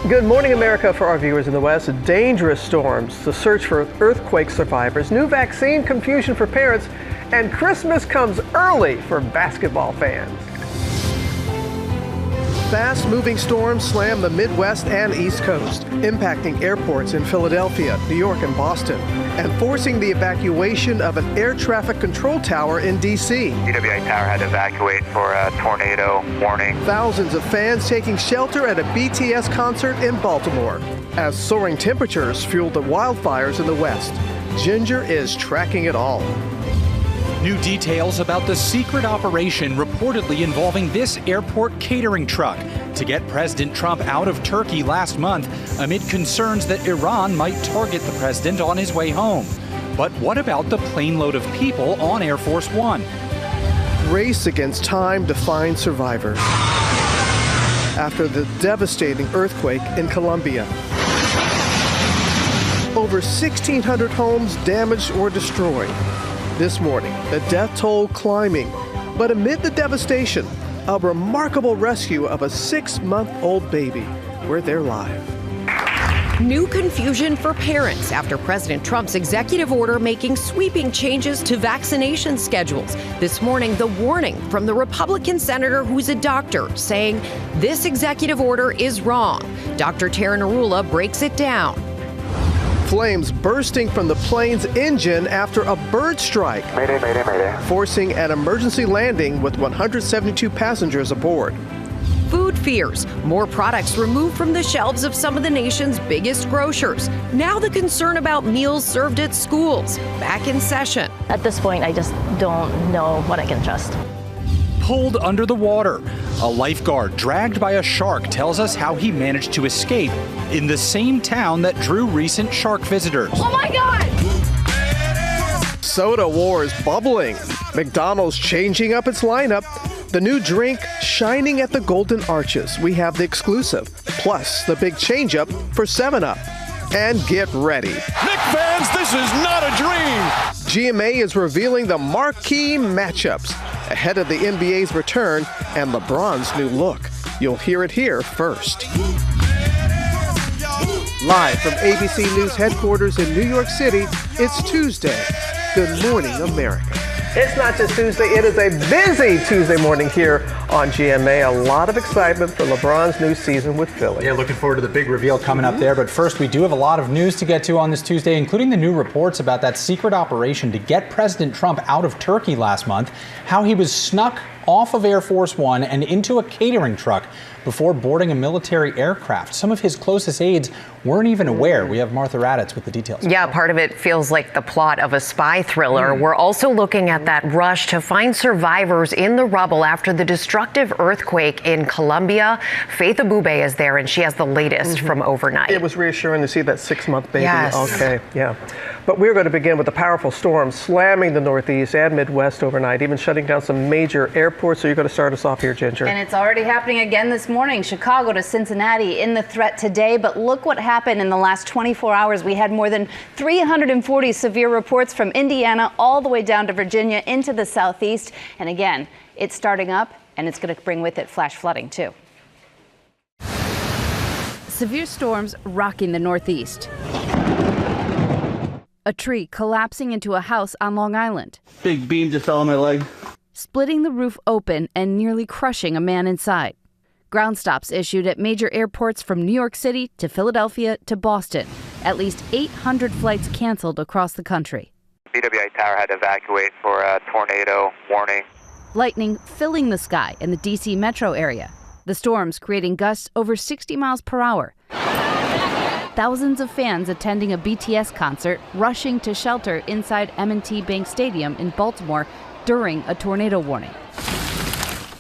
Good morning, America, for our viewers in the West. Dangerous storms, the search for earthquake survivors, new vaccine confusion for parents, and Christmas comes early for basketball fans. Fast-moving storms slam the Midwest and East Coast, impacting airports in Philadelphia, New York, and Boston, and forcing the evacuation of an air traffic control tower in D.C. BWI Tower had to evacuate for a tornado warning. Thousands of fans taking shelter at a BTS concert in Baltimore. As soaring temperatures fuel the wildfires in the West, Ginger is tracking it all. New details about the secret operation reportedly involving this airport catering truck to get President Trump out of Turkey last month amid concerns that Iran might target the president on his way home. But what about the plane load of people on Air Force One? Race against time to find survivors after the devastating earthquake in Colombia. Over 1,600 homes damaged or destroyed. This morning, the death toll climbing. But amid the devastation, a remarkable rescue of a 6-month-old baby. We're there live. New confusion for parents after President Trump's executive order making sweeping changes to vaccination schedules. This morning, the warning from the Republican senator who's a doctor saying this executive order is wrong. Dr. Tara Narula breaks it down. Flames bursting from the plane's engine after a bird strike. Mayday, mayday, mayday. Forcing an emergency landing with 172 passengers aboard. Food fears, more products removed from the shelves of some of the nation's biggest grocers. Now the concern about meals served at schools, back in session. At this point, I just don't know what I can trust. Pulled under the water. A lifeguard dragged by a shark tells us how he managed to escape in the same town that drew recent shark visitors. Oh my God! Soda wars bubbling. McDonald's changing up its lineup. The new drink shining at the Golden Arches. We have the exclusive. Plus, the big change-up for 7-Up. And get ready. Knick fans, this is not a dream. GMA is revealing the marquee matchups ahead of the NBA's return and LeBron's new look. You'll hear it here first. Live from ABC News headquarters in New York City, it's Tuesday. Good morning, America. It's not just Tuesday, it is a busy Tuesday morning here on GMA. A lot of excitement for LeBron's new season with Philly. Yeah, looking forward to the big reveal coming up there. But first, we do have a lot of news to get to on this Tuesday, including the new reports about that secret operation to get President Trump out of Turkey last month, how he was snuck off of Air Force One and into a catering truck before boarding a military aircraft. Some of his closest aides weren't even aware. We have Martha Raddatz with the details. Yeah, part of it feels like the plot of a spy thriller. We're also looking at that rush to find survivors in the rubble after the destructive earthquake in Colombia. Faith Abube is there, and she has the latest from overnight. It was reassuring to see that 6-month baby. Yes. Okay, yeah. But we're going to begin with a powerful storm slamming the Northeast and Midwest overnight, even shutting down some major airports. So you're going to start us off here, Ginger. And it's already happening again this morning. Chicago to Cincinnati in the threat today. But look what happened in the last 24 hours. We had more than 340 severe reports from Indiana all the way down to Virginia into the Southeast. And again, it's starting up, and it's going to bring with it flash flooding, too. Severe storms rocking the Northeast. A tree collapsing into a house on Long Island. Big beam just fell on my leg. Splitting the roof open and nearly crushing a man inside. Ground stops issued at major airports from New York City to Philadelphia to Boston. At least 800 flights canceled across the country. BWI Tower had to evacuate for a tornado warning. Lightning filling the sky in the D.C. metro area. The storms creating gusts over 60 miles per hour. Thousands of fans attending a BTS concert rushing to shelter inside M&T Bank Stadium in Baltimore during a tornado warning.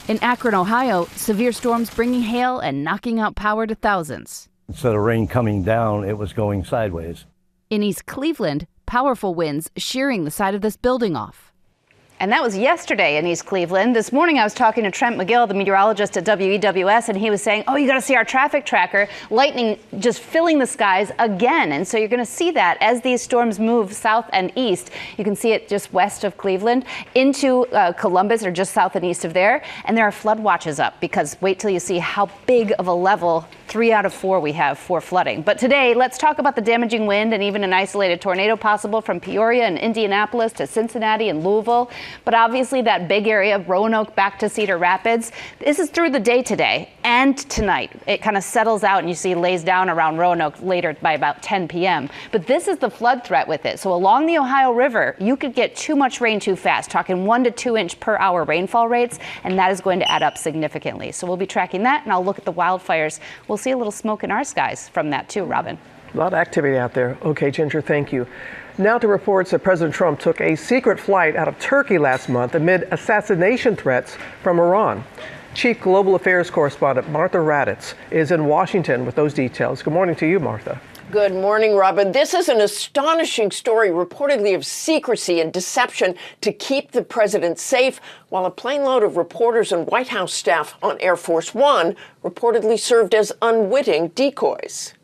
In Akron, Ohio, severe storms bringing hail and knocking out power to thousands. Instead of rain coming down, it was going sideways. In East Cleveland, powerful winds shearing the side of this building off. And that was yesterday in East Cleveland. This morning I was talking to Trent McGill, the meteorologist at WEWS, and he was saying, oh, you got to see our traffic tracker. Lightning just filling the skies again. And so you're going to see that as these storms move south and east. You can see it just west of Cleveland into Columbus, or just south and east of there. And there are flood watches up, because wait till you see how big of a level 3 out of 4 we have for flooding. But today, let's talk about the damaging wind and even an isolated tornado possible from Peoria and Indianapolis to Cincinnati and Louisville. But obviously that big area of Roanoke back to Cedar Rapids. This is through the day today and tonight. It kind of settles out and you see lays down around Roanoke later by about 10 p.m. But this is the flood threat with it. So along the Ohio River, you could get too much rain too fast, talking 1 to 2 inch per hour rainfall rates, and that is going to add up significantly. So we'll be tracking that, and I'll look at the wildfires. We'll see a little smoke in our skies from that too, Robin. A lot of activity out there. Okay, Ginger, thank you. Now to reports that President Trump took a secret flight out of Turkey last month amid assassination threats from Iran. Chief Global Affairs Correspondent Martha Raddatz is in Washington with those details. Good morning to you, Martha. Good morning, Robin. This is an astonishing story, reportedly of secrecy and deception to keep the president safe, while a plane load of reporters and White House staff on Air Force One reportedly served as unwitting decoys.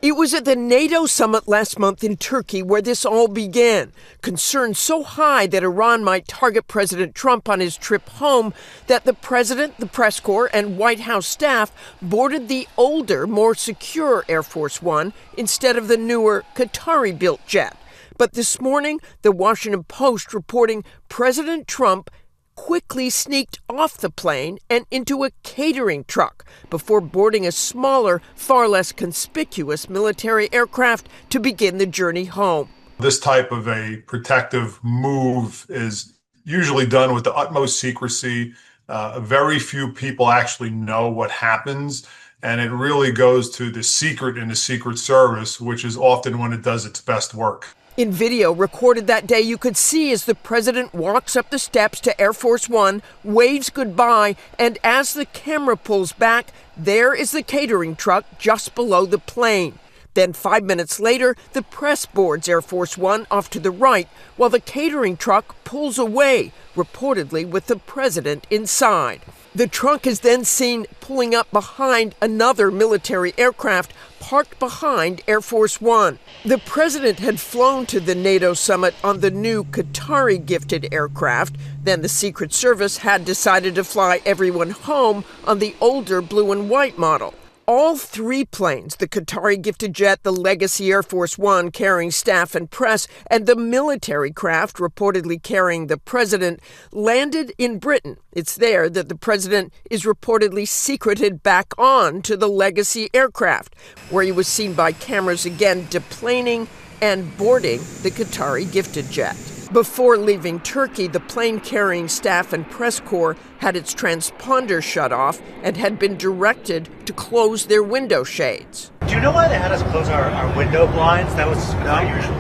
It was at the NATO summit last month in Turkey where this all began. Concerns so high that Iran might target President Trump on his trip home that the president, the press corps, and White House staff boarded the older, more secure Air Force One instead of the newer Qatari-built jet. But this morning, the Washington Post reporting President Trump quickly sneaked off the plane and into a catering truck before boarding a smaller, far less conspicuous military aircraft to begin the journey home. This type of a protective move is usually done with the utmost secrecy. Very few people actually know what happens, and it really goes to the secret in the Secret Service, which is often when it does its best work. In video recorded that day, you could see as the president walks up the steps to Air Force One, waves goodbye, and as the camera pulls back, there is the catering truck just below the plane. Then 5 minutes later, the press boards Air Force One off to the right, while the catering truck pulls away, reportedly with the president inside. The truck is then seen pulling up behind another military aircraft parked behind Air Force One. The president had flown to the NATO summit on the new Qatari-gifted aircraft. Then the Secret Service had decided to fly everyone home on the older blue and white model. All 3 planes, the Qatari-gifted jet, the Legacy Air Force One carrying staff and press, and the military craft reportedly carrying the president, landed in Britain. It's there that the president is reportedly secreted back on to the Legacy aircraft, where he was seen by cameras again deplaning and boarding the Qatari-gifted jet. Before leaving Turkey, the plane carrying staff and press corps had its transponder shut off and had been directed to close their window shades. Do you know why they had us close our window blinds? That was not usual.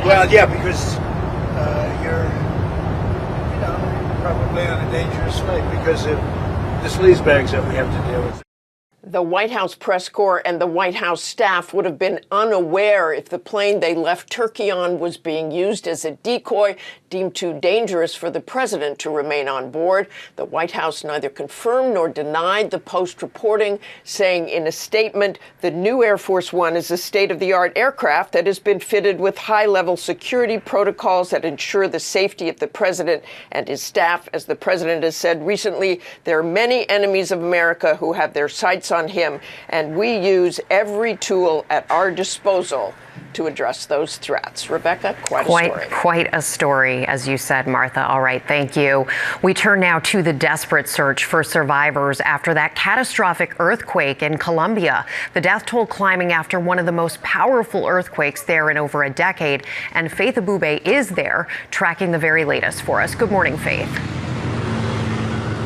Well, yeah, because you're probably on a dangerous flight because of the sleaze bags that we have to deal with. The White House press corps and the White House staff would have been unaware if the plane they left Turkey on was being used as a decoy, deemed too dangerous for the president to remain on board. The White House neither confirmed nor denied the Post reporting, saying in a statement, the new Air Force One is a state-of-the-art aircraft that has been fitted with high-level security protocols that ensure the safety of the president and his staff. As the president has said recently, there are many enemies of America who have their sights on him, and we use every tool at our disposal to address those threats. Rebecca, quite a story. Quite a story, as you said, Martha. All right, thank you. We turn now to the desperate search for survivors after that catastrophic earthquake in Colombia. The death toll climbing after one of the most powerful earthquakes there in over a decade. And Faith Abube is there tracking the very latest for us. Good morning, Faith.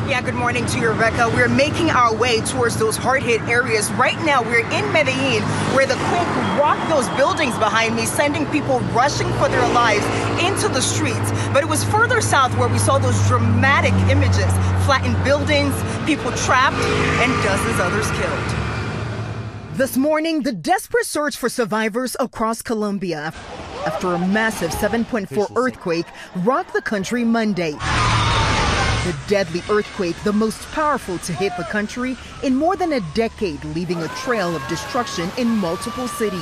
Yeah, good morning to you, Rebecca. We're making our way towards those hard-hit areas. Right now, we're in Medellin, where the quake rocked those buildings behind me, sending people rushing for their lives into the streets. But it was further south where we saw those dramatic images, flattened buildings, people trapped, and dozens others killed. This morning, the desperate search for survivors across Colombia. after a massive 7.4 earthquake rocked the country Monday. The deadly earthquake, the most powerful to hit the country in more than a decade, leaving a trail of destruction in multiple cities.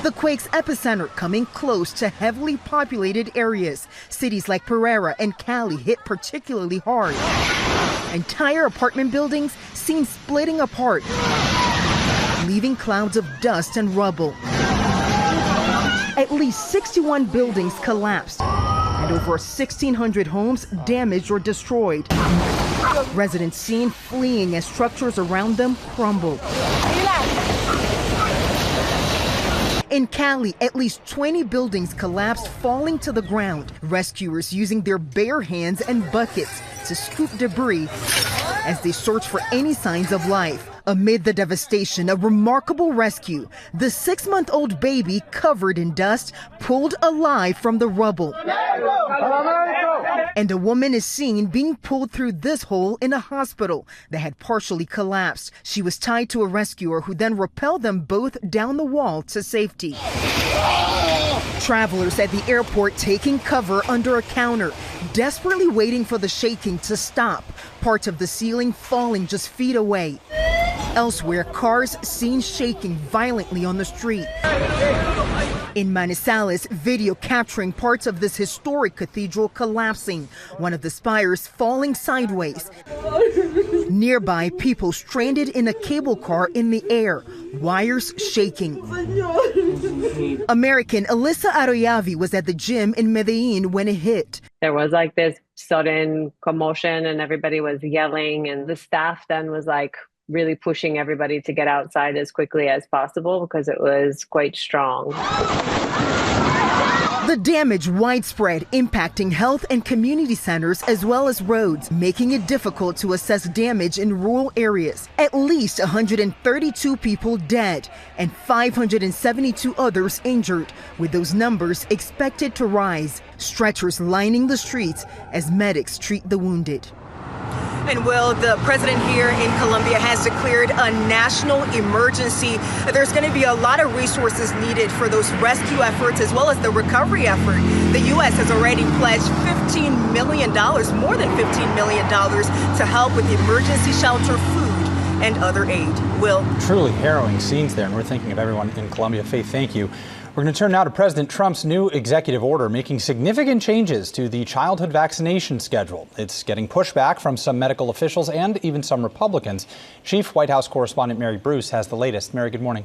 The quake's epicenter coming close to heavily populated areas. Cities like Pereira and Cali hit particularly hard. Entire apartment buildings seen splitting apart, leaving clouds of dust and rubble. At least 61 buildings collapsed and over 1,600 homes damaged or destroyed. Residents seen fleeing as structures around them crumbled. In Cali, at least 20 buildings collapsed, falling to the ground. Rescuers using their bare hands and buckets to scoop debris as they search for any signs of life. Amid the devastation, a remarkable rescue. The 6-month-old baby, covered in dust, pulled alive from the rubble. And a woman is seen being pulled through this hole in a hospital that had partially collapsed. She was tied to a rescuer who then rappelled them both down the wall to safety. Travelers at the airport taking cover under a counter, desperately waiting for the shaking to stop. Parts of the ceiling falling just feet away. Elsewhere, cars seen shaking violently on the street. In Manizales, video capturing parts of this historic cathedral collapsing, one of the spires falling sideways. Nearby, people stranded in a cable car in the air, wires shaking. American Alyssa Aroyavi was at the gym in Medellin when it hit. There was like this sudden commotion and everybody was yelling, and the staff then was like really pushing everybody to get outside as quickly as possible because it was quite strong. The damage widespread, impacting health and community centers as well as roads, making it difficult to assess damage in rural areas. At least 132 people dead and 572 others injured, with those numbers expected to rise. Stretchers lining the streets as medics treat the wounded. And Will, the president here in Colombia has declared a national emergency. There's going to be a lot of resources needed for those rescue efforts as well as the recovery effort. The U.S. has already pledged $15 million, more than $15 million, to help with emergency shelter, food, and other aid. Will? Truly harrowing scenes there, and we're thinking of everyone in Colombia. Faith, thank you. We're going to turn now to President Trump's new executive order making significant changes to the childhood vaccination schedule. It's getting pushback from some medical officials and even some Republicans. Chief White House correspondent Mary Bruce has the latest. Mary, good morning.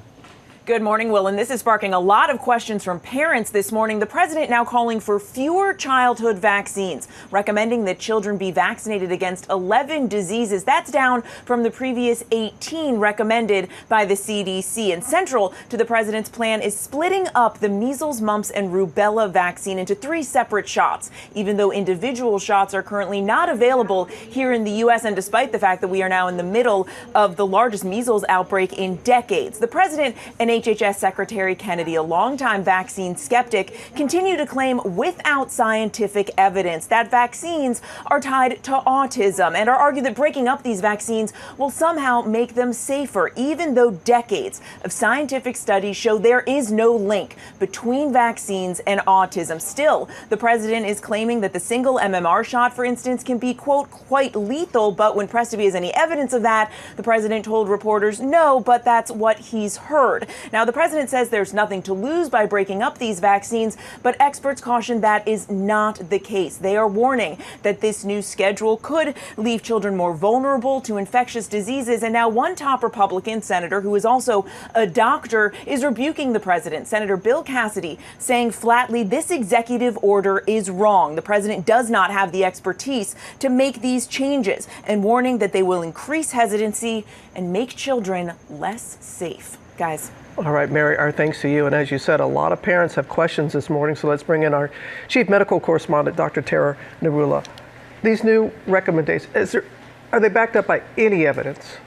Good morning, Will, and this is sparking a lot of questions from parents this morning. The president now calling for fewer childhood vaccines, recommending that children be vaccinated against 11 diseases. That's down from the previous 18 recommended by the CDC. And central to the president's plan is splitting up the measles, mumps, and rubella vaccine into 3 separate shots, even though individual shots are currently not available here in the U.S. And despite the fact that we are now in the middle of the largest measles outbreak in decades, the president and HHS Secretary Kennedy, a longtime vaccine skeptic, continue to claim without scientific evidence that vaccines are tied to autism and are argued that breaking up these vaccines will somehow make them safer, even though decades of scientific studies show there is no link between vaccines and autism. Still, the president is claiming that the single MMR shot, for instance, can be, quote, quite lethal. But when pressed if he has any evidence of that, the president told reporters no, but that's what he's heard. Now, the president says there's nothing to lose by breaking up these vaccines, but experts caution that is not the case. They are warning that this new schedule could leave children more vulnerable to infectious diseases. And now one top Republican senator, who is also a doctor, is rebuking the president. Senator Bill Cassidy saying flatly this executive order is wrong. The president does not have the expertise to make these changes, and warning that they will increase hesitancy and make children less safe. Guys. All right, Mary, our thanks to you. And as you said, a lot of parents have questions this morning, so let's bring in our chief medical correspondent, Dr. Tara Narula. These new recommendations, are they backed up by any evidence?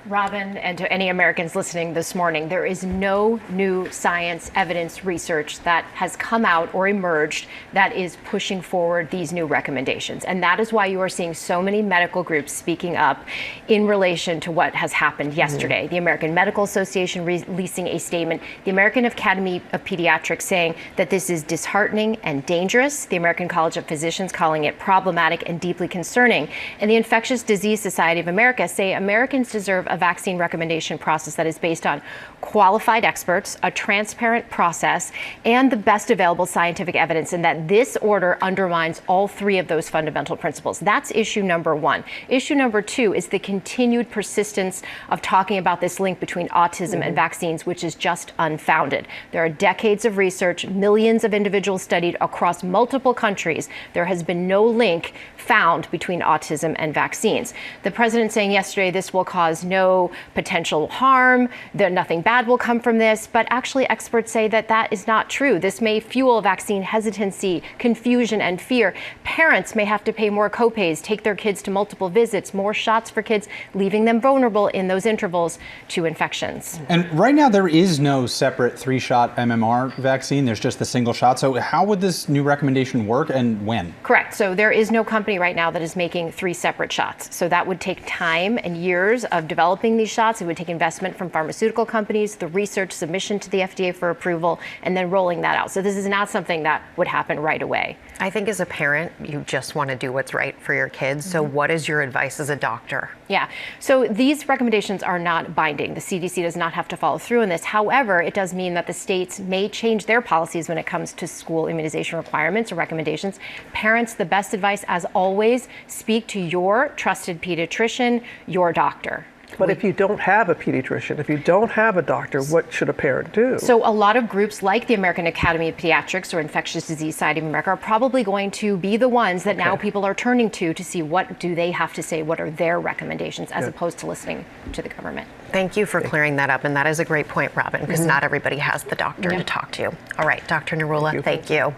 Robin, and to any Americans listening this morning, there is no new science, evidence, research that has come out or emerged that is pushing forward these new recommendations. And that is why you are seeing so many medical groups speaking up in relation to what has happened yesterday. The American Medical Association releasing a statement, the American Academy of Pediatrics saying that this is disheartening and dangerous, the American College of Physicians calling it problematic and deeply concerning, and the Infectious Disease Society of America say Americans deserve a vaccine recommendation process that is based on qualified experts, a transparent process, and the best available scientific evidence, and that this order undermines all three of those fundamental principles. That's issue number one. Issue number two is the continued persistence of talking about this link between autism and vaccines, which is just unfounded. There are decades of research, millions of individuals studied across multiple countries. There has been no link found between autism and vaccines. The president saying yesterday this will cause no potential harm, that nothing bad will come from this, but actually experts say that that is not true. This may fuel vaccine hesitancy, confusion, and fear. Parents may have to pay more copays, take their kids to multiple visits, more shots for kids, leaving them vulnerable in those intervals to infections. And right now there is no separate 3-shot MMR vaccine. There's just the single shot. So how would this new recommendation work and when? Correct. So there is no company right now that is making 3 separate shots. So that would take time and years of developing these shots. It would take investment from pharmaceutical companies, the research submission to the FDA for approval, and then rolling that out. So this is not something that would happen right away. I think as a parent, you just want to do what's right for your kids. So what is your advice as a doctor? Yeah, so these recommendations are not binding. The CDC does not have to follow through on this. However, it does mean that the states may change their policies when it comes to school immunization requirements or recommendations. Parents, the best advice, as always, speak to your trusted pediatrician, your doctor. But if you don't have a pediatrician, if you don't have a doctor, what should a parent do? So a lot of groups like the American Academy of Pediatrics or Infectious Disease Society of America are probably going to be the ones that now people are turning to see what do they have to say, what are their recommendations, as opposed to listening to the government. Thank you for clearing that up. And that is a great point, Robin, because not everybody has the doctor to talk to. All right, Dr. Narula, thank you.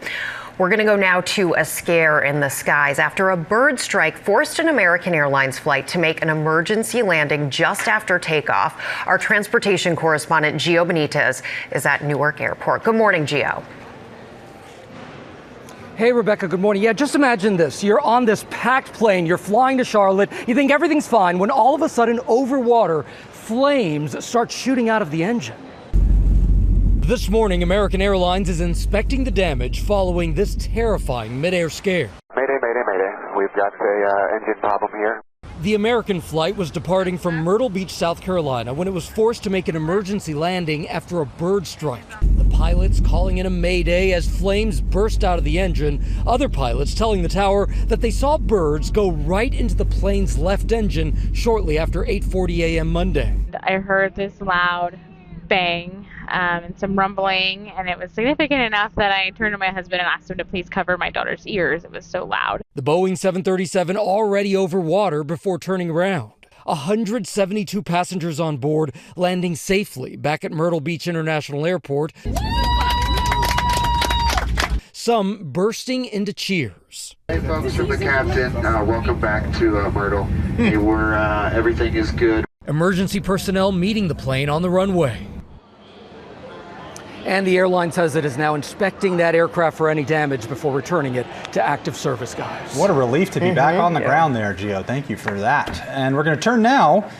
We're going to go now to a scare in the skies after a bird strike forced an American Airlines flight to make an emergency landing just after takeoff. Our transportation correspondent, Gio Benitez, is at Newark Airport. Good morning, Gio. Hey, Rebecca, good morning. Yeah, just imagine this. You're on this packed plane. You're flying to Charlotte. You think everything's fine when all of a sudden, over water, flames start shooting out of the engine. This morning, American Airlines is inspecting the damage following this terrifying mid-air scare. Mayday, mayday, mayday. We've got a engine problem here. The American flight was departing from Myrtle Beach, South Carolina, when it was forced to make an emergency landing after a bird strike. The pilots calling in a mayday as flames burst out of the engine. Other pilots telling the tower that they saw birds go right into the plane's left engine shortly after 8:40 a.m. Monday. I heard this loud bang and some rumbling, and it was significant enough that I turned to my husband and asked him to please cover my daughter's ears. It was so loud. The Boeing 737 already over water before turning around. 172 passengers on board, landing safely back at Myrtle Beach International Airport. Some bursting into cheers. Hey folks, from the captain, welcome back to Myrtle. Hey, everything is good. Emergency personnel meeting the plane on the runway. And the airline says it is now inspecting that aircraft for any damage before returning it to active service, guys. What a relief to be back on the ground there, Gio. Thank you for that. And we're going to turn now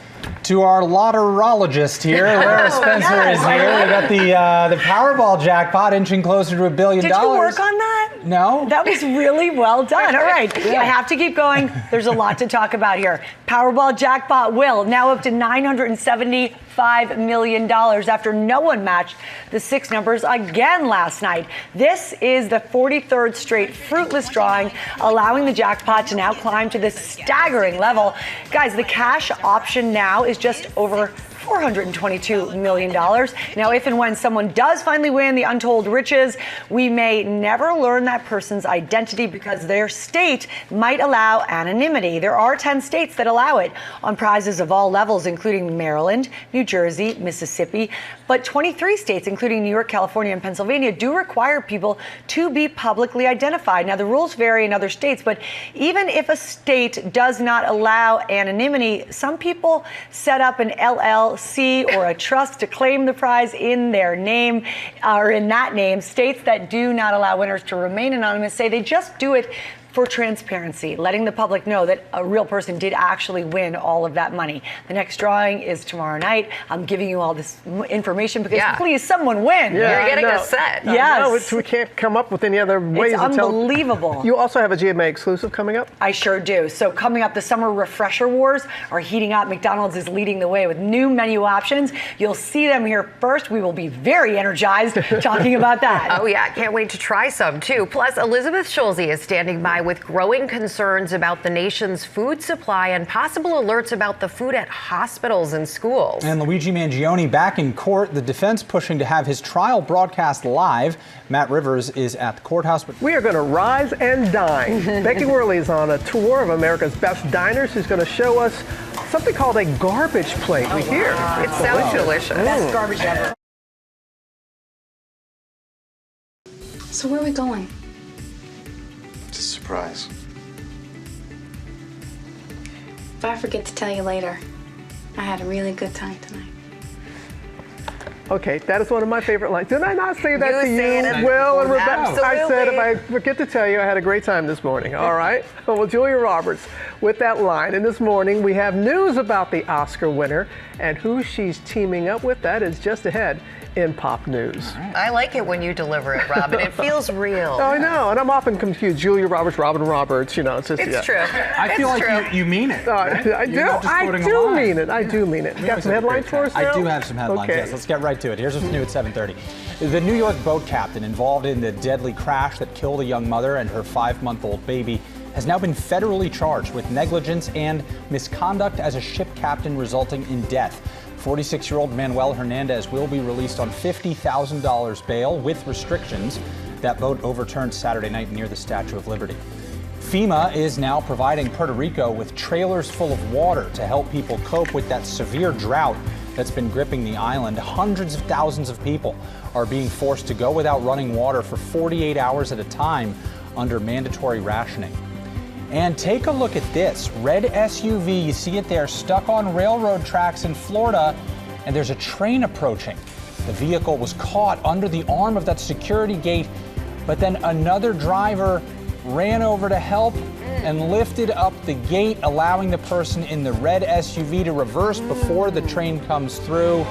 to our lotterologist here. Lara Spencer is here. We got the Powerball jackpot inching closer to $1 billion. Did you work on that? No. That was really well done. All right. I have to keep going. There's a lot to talk about here. Powerball jackpot will now up to $975 million after no one matched the 6 numbers again last night. This is the 43rd straight fruitless drawing, allowing the jackpot to now climb to this staggering level. Guys, the cash option now is just over $422 million. Now, if and when someone does finally win the untold riches, we may never learn that person's identity because their state might allow anonymity. There are 10 states that allow it on prizes of all levels, including Maryland, New Jersey, Mississippi. But 23 states, including New York, California, and Pennsylvania, do require people to be publicly identified. Now, the rules vary in other states, but even if a state does not allow anonymity, some people set up an LLC or a trust to claim the prize in their name or in that name. States that do not allow winners to remain anonymous say they just do it for transparency, letting the public know that a real person did actually win all of that money. The next drawing is tomorrow night. I'm giving you all this information because please, someone win. You're getting a set. Yes. No, we can't come up with any other ways it's to tell. Unbelievable. You also have a GMA exclusive coming up? I sure do. So coming up, the summer refresher wars are heating up. McDonald's is leading the way with new menu options. You'll see them here first. We will be very energized talking about that. Oh, yeah. Can't wait to try some, too. Plus, Elizabeth Schulze is standing by with growing concerns about the nation's food supply and possible alerts about the food at hospitals and schools. And Luigi Mangione back in court, the defense pushing to have his trial broadcast live. Matt Rivers is at the courthouse. But we are going to rise and dine. Becky Worley is on a tour of America's best diners. She's going to show us something called a garbage plate. We hear. It sounds delicious. Best garbage ever. So where are we going? It's a surprise. If I forget to tell you later, I had a really good time tonight. Okay, that is one of my favorite lines. Didn't I not say that to you, it. Will and Rebecca? Absolutely. I said if I forget to tell you, I had a great time this morning. All right? Well, Julia Roberts with that line. And this morning, we have news about the Oscar winner and who she's teaming up with. That is just ahead in Pop News. I like it when you deliver it, Robin. It feels real. Oh, I know, and I'm often confused. Julia Roberts, Robin Roberts, you know, it's just... It's true. I feel like you mean it. Right? I do mean it. I do mean it. You got some headlines for us now? I do have some headlines, yes. Let's get right to it. Here's what's new at 7:30. The New York boat captain involved in the deadly crash that killed a young mother and her 5-month-old baby has now been federally charged with negligence and misconduct as a ship captain, resulting in death. 46-year-old Manuel Hernandez will be released on $50,000 bail with restrictions. That boat overturned Saturday night near the Statue of Liberty. FEMA is now providing Puerto Rico with trailers full of water to help people cope with that severe drought that's been gripping the island. Hundreds of thousands of people are being forced to go without running water for 48 hours at a time under mandatory rationing. And take a look at this red SUV. You see it there, stuck on railroad tracks in Florida, and there's a train approaching. The vehicle was caught under the arm of that security gate, but then another driver ran over to help and lifted up the gate, allowing the person in the red SUV to reverse before the train comes through.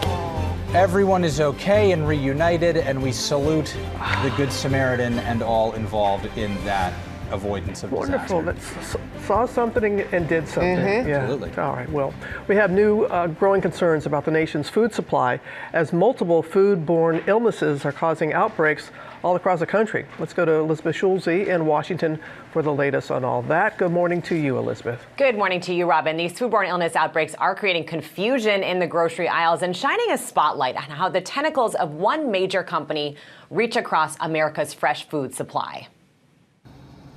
Everyone is okay and reunited, and we salute the Good Samaritan and all involved in that avoidance of disaster. Wonderful. That saw something and did something. Mm-hmm. Yeah. Absolutely. All right. Well, we have new growing concerns about the nation's food supply as multiple food-borne illnesses are causing outbreaks all across the country. Let's go to Elizabeth Schulze in Washington for the latest on all that. Good morning to you, Elizabeth. Good morning to you, Robin. These foodborne illness outbreaks are creating confusion in the grocery aisles and shining a spotlight on how the tentacles of one major company reach across America's fresh food supply.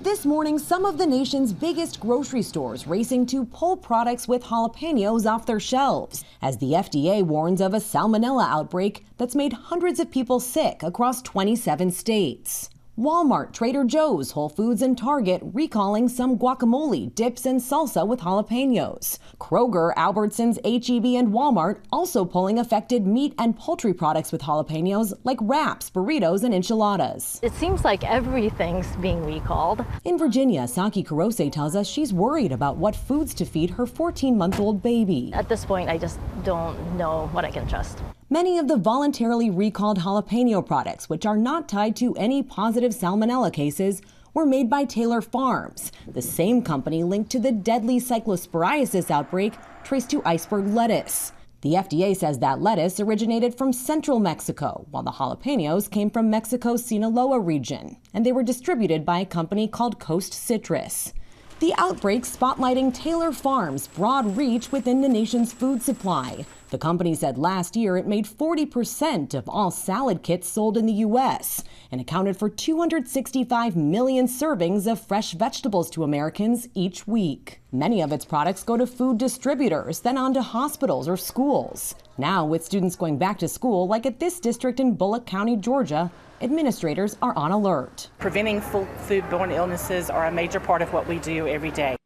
This morning, some of the nation's biggest grocery stores racing to pull products with jalapenos off their shelves as the FDA warns of a salmonella outbreak that's made hundreds of people sick across 27 states. Walmart, Trader Joe's, Whole Foods, and Target recalling some guacamole, dips, and salsa with jalapenos. Kroger, Albertsons, H-E-B, and Walmart also pulling affected meat and poultry products with jalapenos like wraps, burritos, and enchiladas. It seems like everything's being recalled. In Virginia, Saki Kurose tells us she's worried about what foods to feed her 14-month-old baby. At this point, I just don't know what I can trust. Many of the voluntarily recalled jalapeno products, which are not tied to any positive salmonella cases, were made by Taylor Farms, the same company linked to the deadly cyclosporiasis outbreak traced to iceberg lettuce. The FDA says that lettuce originated from central Mexico, while the jalapenos came from Mexico's Sinaloa region, and they were distributed by a company called Coast Citrus. The outbreak spotlighting Taylor Farms' broad reach within the nation's food supply, The company said last year it made 40% of all salad kits sold in the U.S. and accounted for 265 million servings of fresh vegetables to Americans each week. Many of its products go to food distributors, then on to hospitals or schools. Now, with students going back to school, like at this district in Bullock County, Georgia, administrators are on alert. Preventing foodborne illnesses are a major part of what we do every day.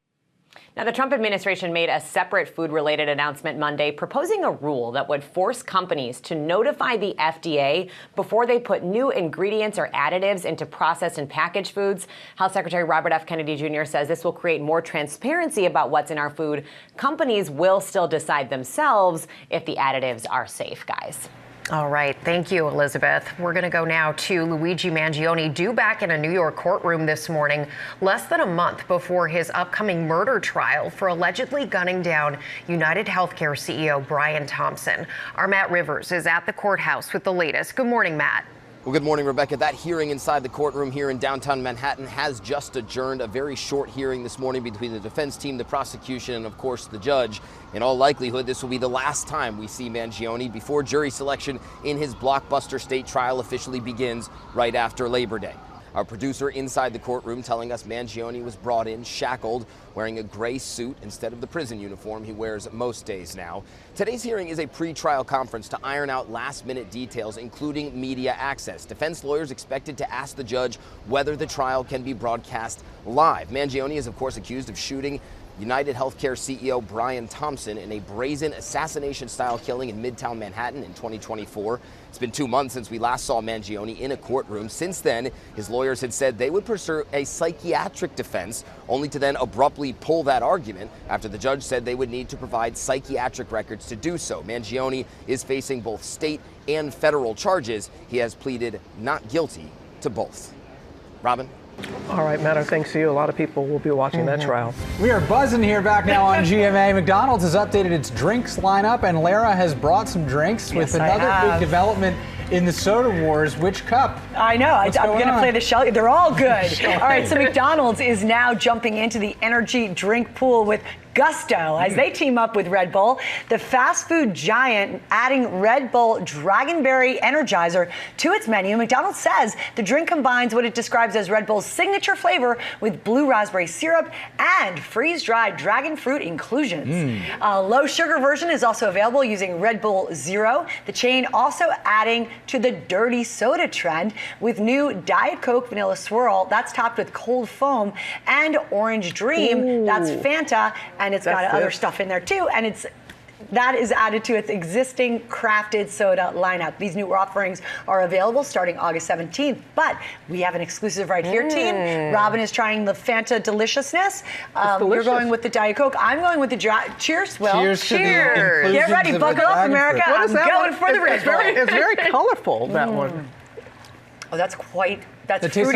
Now, the Trump administration made a separate food-related announcement Monday, proposing a rule that would force companies to notify the FDA before they put new ingredients or additives into processed and packaged foods. Health Secretary Robert F. Kennedy Jr. says this will create more transparency about what's in our food. Companies will still decide themselves if the additives are safe, guys. All right. Thank you, Elizabeth. We're going to go now to Luigi Mangione, due back in a New York courtroom this morning, less than a month before his upcoming murder trial for allegedly gunning down United Healthcare CEO Brian Thompson. Our Matt Rivers is at the courthouse with the latest. Good morning, Matt. Well, good morning, Rebecca. That hearing inside the courtroom here in downtown Manhattan has just adjourned. A very short hearing this morning between the defense team, the prosecution, and of course the judge. In all likelihood, this will be the last time we see Mangione before jury selection in his blockbuster state trial officially begins right after Labor Day. Our producer inside the courtroom telling us Mangione was brought in shackled, wearing a gray suit instead of the prison uniform he wears most days now. Today's hearing is a pre-trial conference to iron out last-minute details, including media access. Defense lawyers expected to ask the judge whether the trial can be broadcast live. Mangione is, of course, accused of shooting United Healthcare CEO Brian Thompson in a brazen assassination-style killing in Midtown Manhattan in 2024. It's been 2 months since we last saw Mangione in a courtroom. Since then, his lawyers had said they would pursue a psychiatric defense, only to then abruptly pull that argument after the judge said they would need to provide psychiatric records to do so. Mangione is facing both state and federal charges. He has pleaded not guilty to both. Robin? All right, Matt, thanks to you. A lot of people will be watching that trial. We are buzzing here back now on GMA. McDonald's has updated its drinks lineup, and Lara has brought some drinks with another big development in the soda wars. Which cup? I know. I'm going to play the shell. They're all good. All right, so McDonald's is now jumping into the energy drink pool with gusto as they team up with Red Bull. The fast food giant adding Red Bull Dragonberry Energizer to its menu. McDonald's says the drink combines what it describes as Red Bull's signature flavor with blue raspberry syrup and freeze-dried dragon fruit inclusions. A low sugar version is also available using Red Bull Zero. The chain also adding to the dirty soda trend with new Diet Coke Vanilla Swirl that's topped with cold foam and Orange Dream. That's Fanta, and it's got other stuff in there too, and that is added to its existing crafted soda lineup. These new offerings are available starting August 17th, but we have an exclusive right here, team. Robin is trying the Fanta Deliciousness. You're going with the Diet Coke. I'm going with the Cheers, Will. Cheers. Get ready, buckle up, America. I'm going for the Red Bull. It's very colorful, that one. Oh, that's It tastes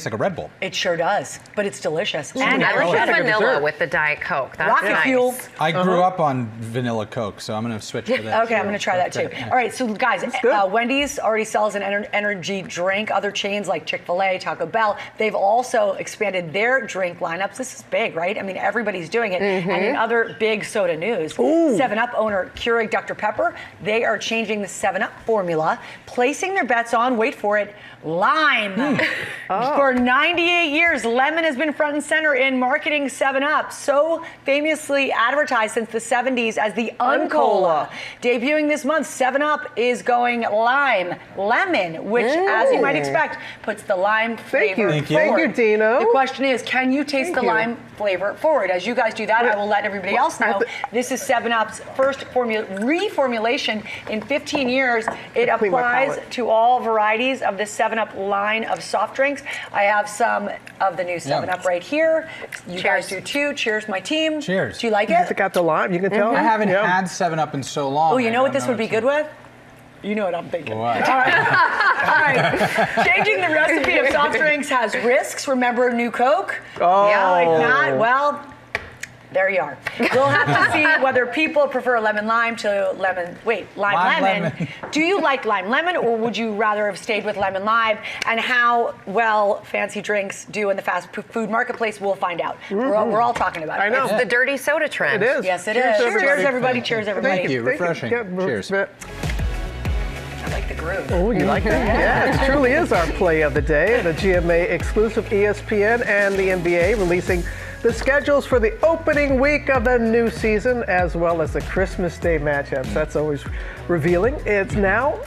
like a Red Bull. It sure does, but it's delicious. And I like the vanilla with the Diet Coke. That's Rocket nice. Fuel. I grew up on vanilla Coke, so I'm going to switch to that. Okay, I'm going to try that too. All right, so guys, Wendy's already sells an energy drink. Other chains like Chick-fil-A, Taco Bell, they've also expanded their drink lineups. This is big, right? I mean, everybody's doing it. And in other big soda news, 7-Up owner Keurig Dr. Pepper, they are changing the 7-Up formula, placing their bets on, wait for it, lime. For 98 years, lemon has been front and center in marketing 7-Up, so famously advertised since the 70s as the Uncola. Debuting this month, 7-Up is going lime, lemon, which, as you might expect, puts the lime flavor forward. Thank you, Dino. The question is, can you taste the lime flavor forward? As you guys do that, I will let everybody else know. This is 7-Up's first reformulation in 15 years. It applies to all varieties of the 7-Up line of soft drinks. I have some of the new 7-Up right here. You guys do too. Cheers, my team. Cheers. Do you like it? It's got the lime, you can tell. I haven't had 7-Up in so long. Oh, you know what this would be good with? You know what I'm thinking. What? All right. Changing the recipe of soft drinks has risks. Remember New Coke? Oh. Yeah, like not. Well, There you are. We'll have to see whether people prefer lime to lime. Do you like lime, or would you rather have stayed with lime? And how well fancy drinks do in the fast food marketplace, we'll find out. We're all talking about it. I know. It's the dirty soda trend. It is. Yes, it is. Cheers, everybody. Cheers, everybody. Thank you. Refreshing. Cheers. I like the groove. Oh, you like that? Yeah, it truly is our play of the day. The GMA exclusive ESPN and the NBA releasing the schedules for the opening week of the new season, as well as the Christmas Day matchups. That's always revealing. It's now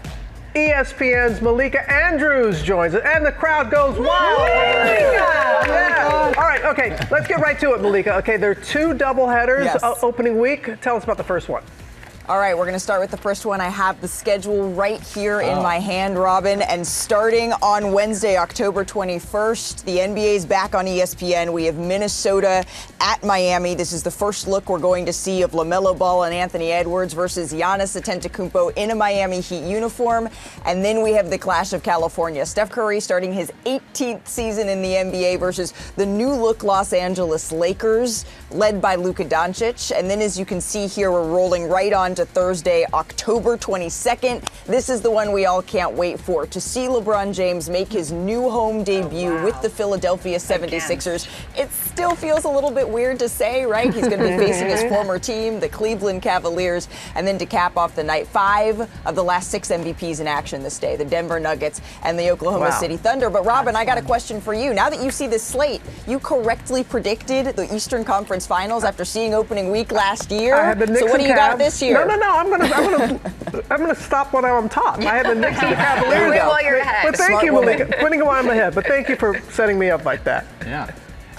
ESPN's Malika Andrews joins us, and the crowd goes wild. Yeah. All right, okay, let's get right to it, Malika. Okay, there are two doubleheaders opening week. Tell us about the first one. All right, we're going to start with the first one. I have the schedule right here in my hand, Robin. And starting on Wednesday, October 21st, the NBA's back on ESPN. We have Minnesota at Miami. This is the first look we're going to see of LaMelo Ball and Anthony Edwards versus Giannis Antetokounmpo in a Miami Heat uniform. And then we have the clash of California. Steph Curry starting his 18th season in the NBA versus the new look Los Angeles Lakers, led by Luka Doncic. And then, as you can see here, we're rolling right on to Thursday, October 22nd. This is the one we all can't wait for, to see LeBron James make his new home debut with the Philadelphia 76ers. It still feels a little bit weird to say, right? He's going to be facing his former team, the Cleveland Cavaliers, and then to cap off the night, 5 of the last 6 MVPs in action this day, the Denver Nuggets and the Oklahoma City Thunder. But Robin, I got a question for you. Now that you see this slate, you correctly predicted the Eastern Conference Finals after seeing opening week last year. I had the Knicks so what do you got this year? No. I'm gonna stop when I'm top. I had the Knicks and the Cavaliers out. While you're ahead. But thank you, Malika. Putting while I'm ahead. But thank you for setting me up like that. Yeah.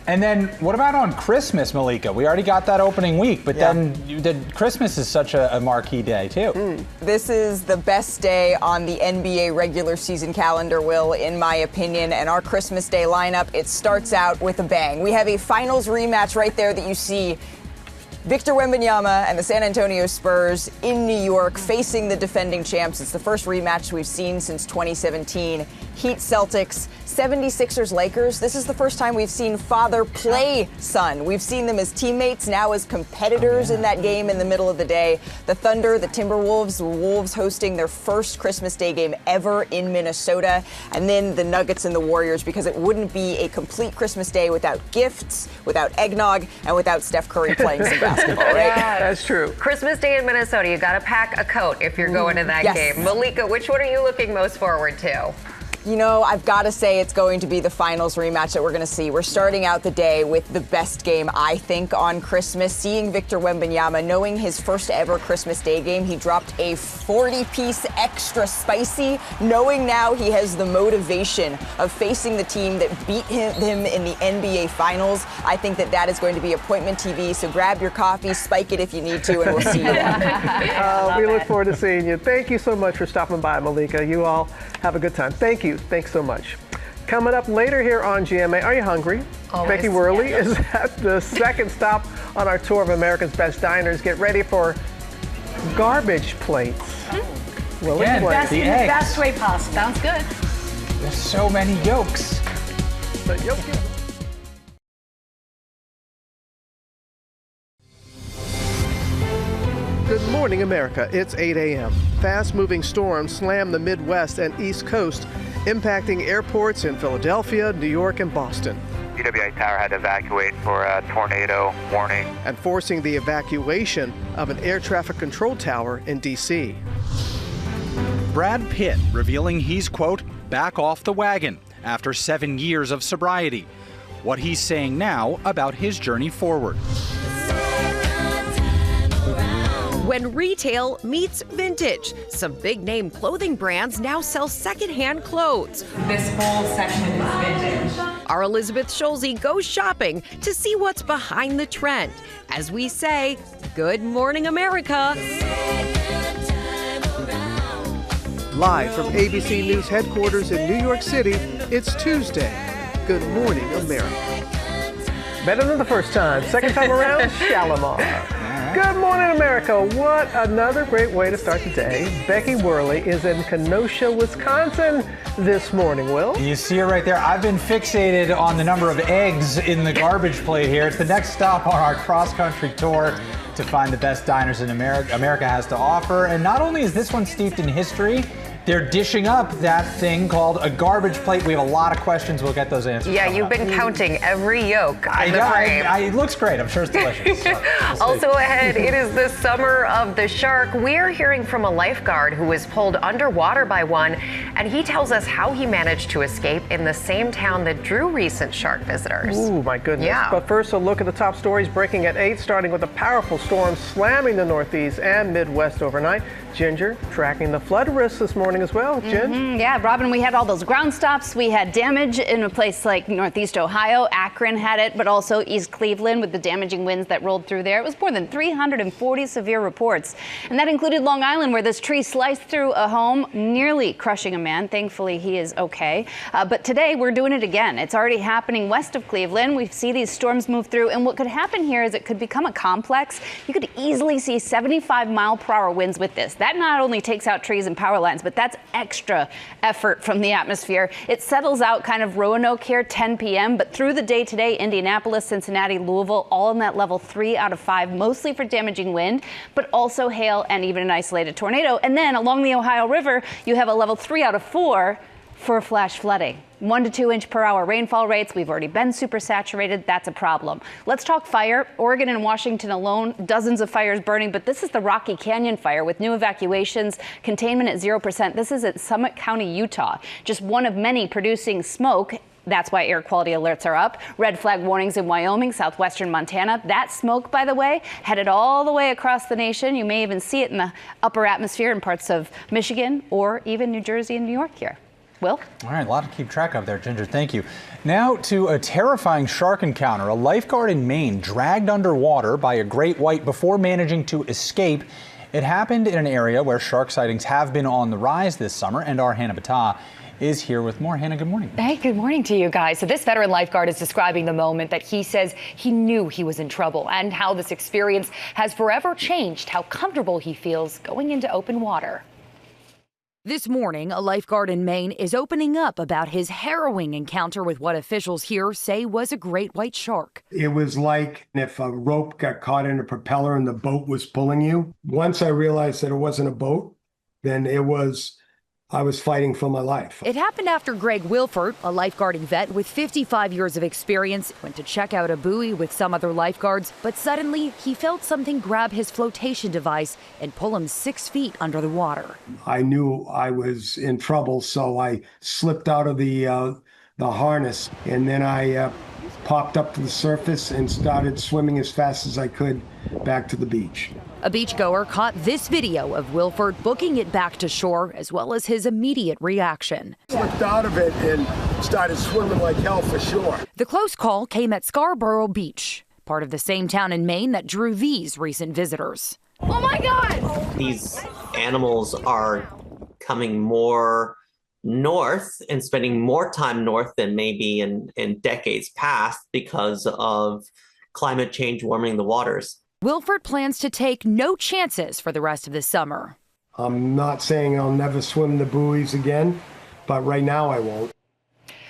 And then what about on Christmas, Malika? We already got that opening week, but then Christmas is such a marquee day, too. This is the best day on the NBA regular season calendar, Will, in my opinion. And our Christmas Day lineup, it starts out with a bang. We have a finals rematch right there that you see. Victor Wembanyama and the San Antonio Spurs in New York facing the defending champs. It's the first rematch we've seen since 2017. Heat Celtics, 76ers Lakers. This is the first time we've seen father play son. We've seen them as teammates, now as competitors in that game in the middle of the day. The Thunder, the Timberwolves, the Wolves hosting their first Christmas Day game ever in Minnesota. And then the Nuggets and the Warriors, because it wouldn't be a complete Christmas Day without gifts, without eggnog, and without Steph Curry playing some basketball, right? Yeah, that's true. Christmas Day in Minnesota, you got to pack a coat if you're going to that game. Malika, which one are you looking most forward to? You know, I've got to say it's going to be the finals rematch that we're going to see. We're starting out the day with the best game, I think, on Christmas. Seeing Victor Wembanyama, knowing his first ever Christmas Day game, he dropped a 40-piece extra spicy, knowing now he has the motivation of facing the team that beat him in the NBA Finals. I think that is going to be appointment TV, so grab your coffee, spike it if you need to, and we'll see you then. We look forward to seeing you. Thank you so much for stopping by, Malika. You all have a good time. Thank you. Thanks so much. Coming up later here on GMA, are you hungry? Always. Becky Worley is at the second stop on our tour of America's Best Diners. Get ready for garbage plates. Will Again, in the best way possible. Sounds good. There's so many yolks. The yolk. Good morning, America. It's 8 a.m. Fast-moving storms slam the Midwest and East Coast, impacting airports in Philadelphia, New York, and Boston. UWI Tower had to evacuate for a tornado warning. And forcing the evacuation of an air traffic control tower in D.C. Brad Pitt revealing he's, quote, back off the wagon after 7 years of sobriety. What he's saying now about his journey forward. When retail meets vintage, some big-name clothing brands now sell secondhand clothes. This whole section is vintage. Our Elizabeth Schulze goes shopping to see what's behind the trend. As we say, good morning, America. Live from ABC News headquarters in New York City, it's Tuesday. Good morning, America. Better than the first time. Second time around, Shalimar. Good morning, America. What another great way to start the day. Becky Worley is in Kenosha, Wisconsin this morning, Will. You see her right there. I've been fixated on the number of eggs in the garbage plate here. It's the next stop on our cross-country tour to find the best diners in America has to offer. And not only is this one steeped in history, they're dishing up that thing called a garbage plate. We have a lot of questions. We'll get those answers. Yeah, you've been counting every yolk in the frame. It looks great. I'm sure it's delicious. Also ahead, it is the summer of the shark. We're hearing from a lifeguard who was pulled underwater by one, and he tells us how he managed to escape in the same town that drew recent shark visitors. Ooh, my goodness. Yeah. But first, a look at the top stories breaking at 8, starting with a powerful storm slamming the Northeast and Midwest overnight. Ginger tracking the flood risks this morning as well. Jen? Yeah, Robin, we had all those ground stops. We had damage in a place like Northeast Ohio. Akron had it, but also East Cleveland with the damaging winds that rolled through there. It was more than 340 severe reports. And that included Long Island, where this tree sliced through a home, nearly crushing a man. Thankfully, he is okay. But today, we're doing it again. It's already happening west of Cleveland. We see these storms move through. And what could happen here is it could become a complex. You could easily see 75-mile-per-hour winds with this. That not only takes out trees and power lines, but that's extra effort from the atmosphere. It settles out kind of Roanoke here, 10 p.m., but through the day today, Indianapolis, Cincinnati, Louisville, all in that level 3 out of 5, mostly for damaging wind, but also hail and even an isolated tornado. And then along the Ohio River, you have a level 3 out of 4 for flash flooding. 1 to 2 inch per hour rainfall rates. We've already been super saturated. That's a problem. Let's talk fire. Oregon and Washington alone, dozens of fires burning, but this is the Rocky Canyon fire with new evacuations, containment at 0%. This is at Summit County, Utah. Just one of many producing smoke. That's why air quality alerts are up. Red flag warnings in Wyoming, southwestern Montana. That smoke, by the way, headed all the way across the nation. You may even see it in the upper atmosphere in parts of Michigan or even New Jersey and New York here. Will? All right, a lot to keep track of there, Ginger. Thank you. Now to a terrifying shark encounter. A lifeguard in Maine dragged underwater by a great white before managing to escape. It happened in an area where shark sightings have been on the rise this summer, and our Hannah Battah is here with more. Hannah, good morning. Hey, good morning to you guys. So this veteran lifeguard is describing the moment that he says he knew he was in trouble and how this experience has forever changed how comfortable he feels going into open water. This morning, a lifeguard in Maine is opening up about his harrowing encounter with what officials here say was a great white shark. It was like if a rope got caught in a propeller and the boat was pulling you. Once I realized that it wasn't a boat, then I was fighting for my life. It happened after Greg Wilford, a lifeguarding vet with 55 years of experience, went to check out a buoy with some other lifeguards, but suddenly he felt something grab his flotation device and pull him 6 feet under the water. I knew I was in trouble, so I slipped out of the harness, and then I popped up to the surface and started swimming as fast as I could back to the beach. A beachgoer caught this video of Wilford booking it back to shore, as well as his immediate reaction. Slipped out of it and started swimming like hell for shore. The close call came at Scarborough Beach, part of the same town in Maine that drew these recent visitors. Oh my God! These animals are coming more north and spending more time north than maybe in decades past because of climate change warming the waters. Wilford plans to take no chances for the rest of the summer. I'm not saying I'll never swim the buoys again, but right now I won't.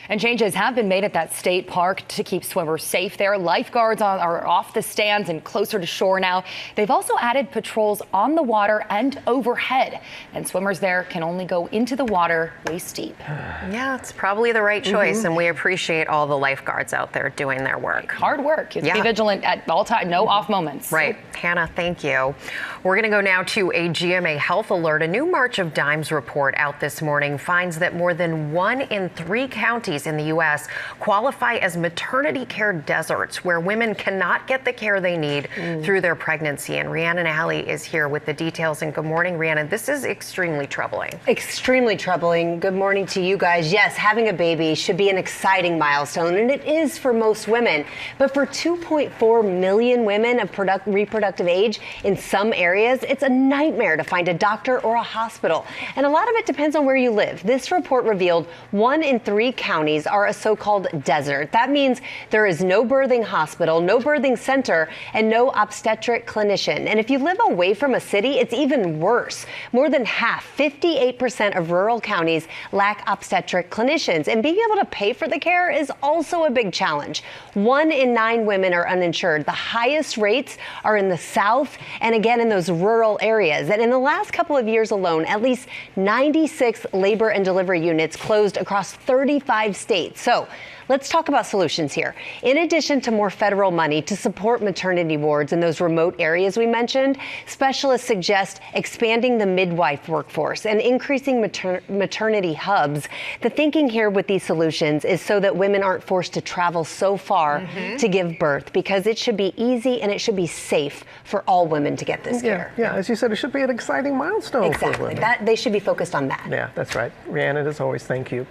And changes have been made at that state park to keep swimmers safe there. Lifeguards are off the stands and closer to shore now. They've also added patrols on the water and overhead. And swimmers there can only go into the water waist deep. Yeah, it's probably the right choice. And we appreciate all the lifeguards out there doing their work. Hard work. You have to be vigilant at all times. No off moments. Right. Hannah, thank you. We're going to go now to a GMA Health Alert. A new March of Dimes report out this morning finds that more than 1 in 3 counties in the U.S. qualify as maternity care deserts, where women cannot get the care they need through their pregnancy. And Rhiannon Alley is here with the details. And good morning, Rhiannon. This is extremely troubling. Extremely troubling. Good morning to you guys. Yes, having a baby should be an exciting milestone, and it is for most women. But for 2.4 million women of reproductive age in some areas, it's a nightmare to find a doctor or a hospital. And a lot of it depends on where you live. This report revealed 1 in 3 counties counties are a so-called desert. That means there is no birthing hospital, no birthing center, and no obstetric clinician. And if you live away from a city, it's even worse. More than half, 58% of rural counties lack obstetric clinicians. And being able to pay for the care is also a big challenge. 1 in 9 women are uninsured. The highest rates are in the South and again in those rural areas. And in the last couple of years alone, at least 96 labor and delivery units closed across 35 states. So let's talk about solutions here. In addition to more federal money to support maternity wards in those remote areas we mentioned, specialists suggest expanding the midwife workforce and increasing maternity hubs. The thinking here with these solutions is so that women aren't forced to travel so far to give birth, because it should be easy and it should be safe for all women to get this care. Yeah, as you said, it should be an exciting milestone for women. Exactly. They should be focused on that. Yeah, that's right. Rhiannon, as always, thank you.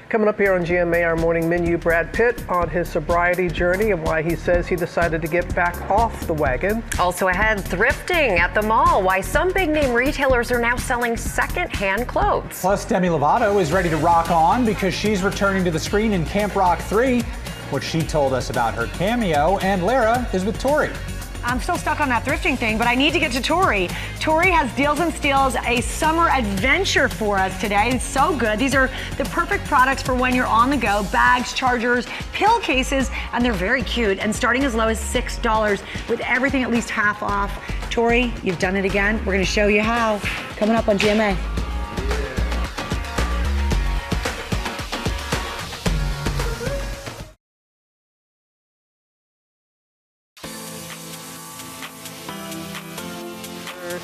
Coming up here on GMA, our morning menu, Brad Pitt on his sobriety journey and why he says he decided to get back off the wagon. Also ahead, thrifting at the mall, why some big name retailers are now selling second-hand clothes. Plus, Demi Lovato is ready to rock on because she's returning to the screen in Camp Rock 3. What she told us about her cameo, and Lara is with Tori. I'm still stuck on that thrifting thing, but I need to get to Tori. Tori has Deals and Steals, a summer adventure for us today. It's so good. These are the perfect products for when you're on the go. Bags, chargers, pill cases, and they're very cute. And starting as low as $6 with everything at least half off. Tori, you've done it again. We're going to show you how. Coming up on GMA.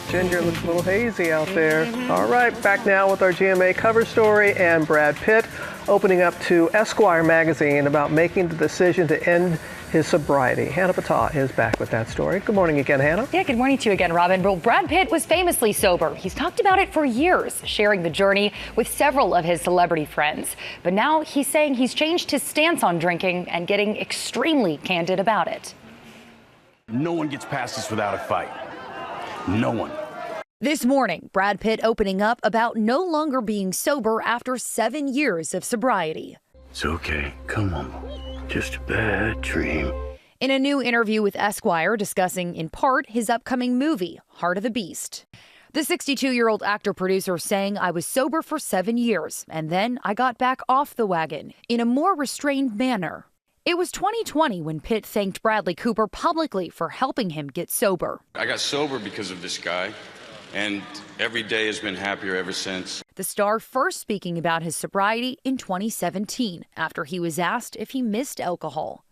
Ginger looks a little hazy out there. All right, back now with our GMA cover story and Brad Pitt opening up to Esquire magazine about making the decision to end his sobriety. Hannah Patah is back with that story. Good morning again, Hannah. Yeah, good morning to you again, Robin. Well, Brad Pitt was famously sober. He's talked about it for years, sharing the journey with several of his celebrity friends. But now he's saying he's changed his stance on drinking and getting extremely candid about it. No one gets past this without a fight. No one. This morning, Brad Pitt opening up about no longer being sober after 7 years of sobriety. It's okay. Come on. Just a bad dream. In a new interview with Esquire discussing in part his upcoming movie, Heart of the Beast. The 62-year-old actor-producer saying, I was sober for 7 years, and then I got back off the wagon in a more restrained manner. It was 2020 when Pitt thanked Bradley Cooper publicly for helping him get sober. I got sober because of this guy, and every day has been happier ever since. The star first speaking about his sobriety in 2017 after he was asked if he missed alcohol.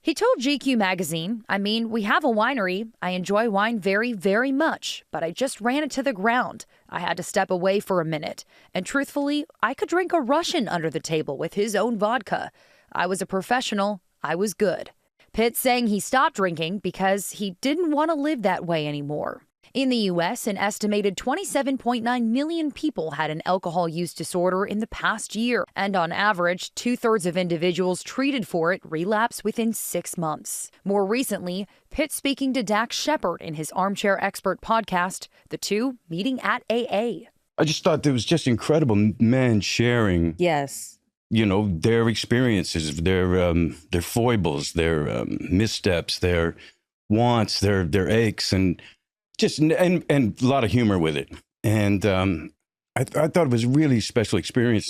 He told GQ magazine, we have a winery. I enjoy wine very, very much, but I just ran it to the ground. I had to step away for a minute. And truthfully, I could drink a Russian under the table with his own vodka. I was a professional. I was good. Pitt saying he stopped drinking because he didn't want to live that way anymore. In the U.S., an estimated 27.9 million people had an alcohol use disorder in the past year. And on average, 2/3 of individuals treated for it relapse within 6 months. More recently, Pitt speaking to Dax Shepard in his Armchair Expert podcast, the two meeting at AA. I just thought there was just incredible men sharing. Yes. Their experiences, their foibles, their missteps, their wants, their aches, and a lot of humor with it. And I thought it was a really special experience.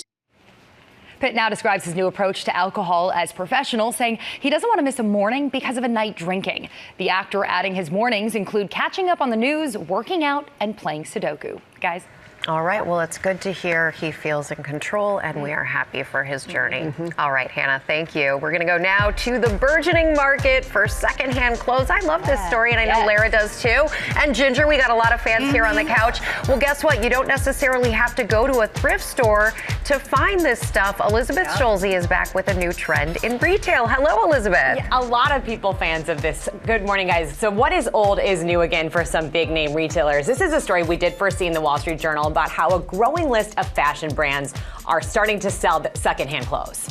Pitt now describes his new approach to alcohol as professional, saying he doesn't want to miss a morning because of a night drinking. The actor adding his mornings include catching up on the news, working out, and playing Sudoku. Guys. All right, well, it's good to hear he feels in control, and we are happy for his journey. All right, Hannah, thank you. We're going to go now to the burgeoning market for secondhand clothes. I love this story, and I know Lara does too. And Ginger, we got a lot of fans here on the couch. Well, guess what? You don't necessarily have to go to a thrift store to find this stuff. Elizabeth Schulze is back with a new trend in retail. Hello, Elizabeth. Yeah, a lot of people fans of this. Good morning, guys. So what is old is new again for some big name retailers. This is a story we did first see in the Wall Street Journal about how a growing list of fashion brands are starting to sell secondhand clothes.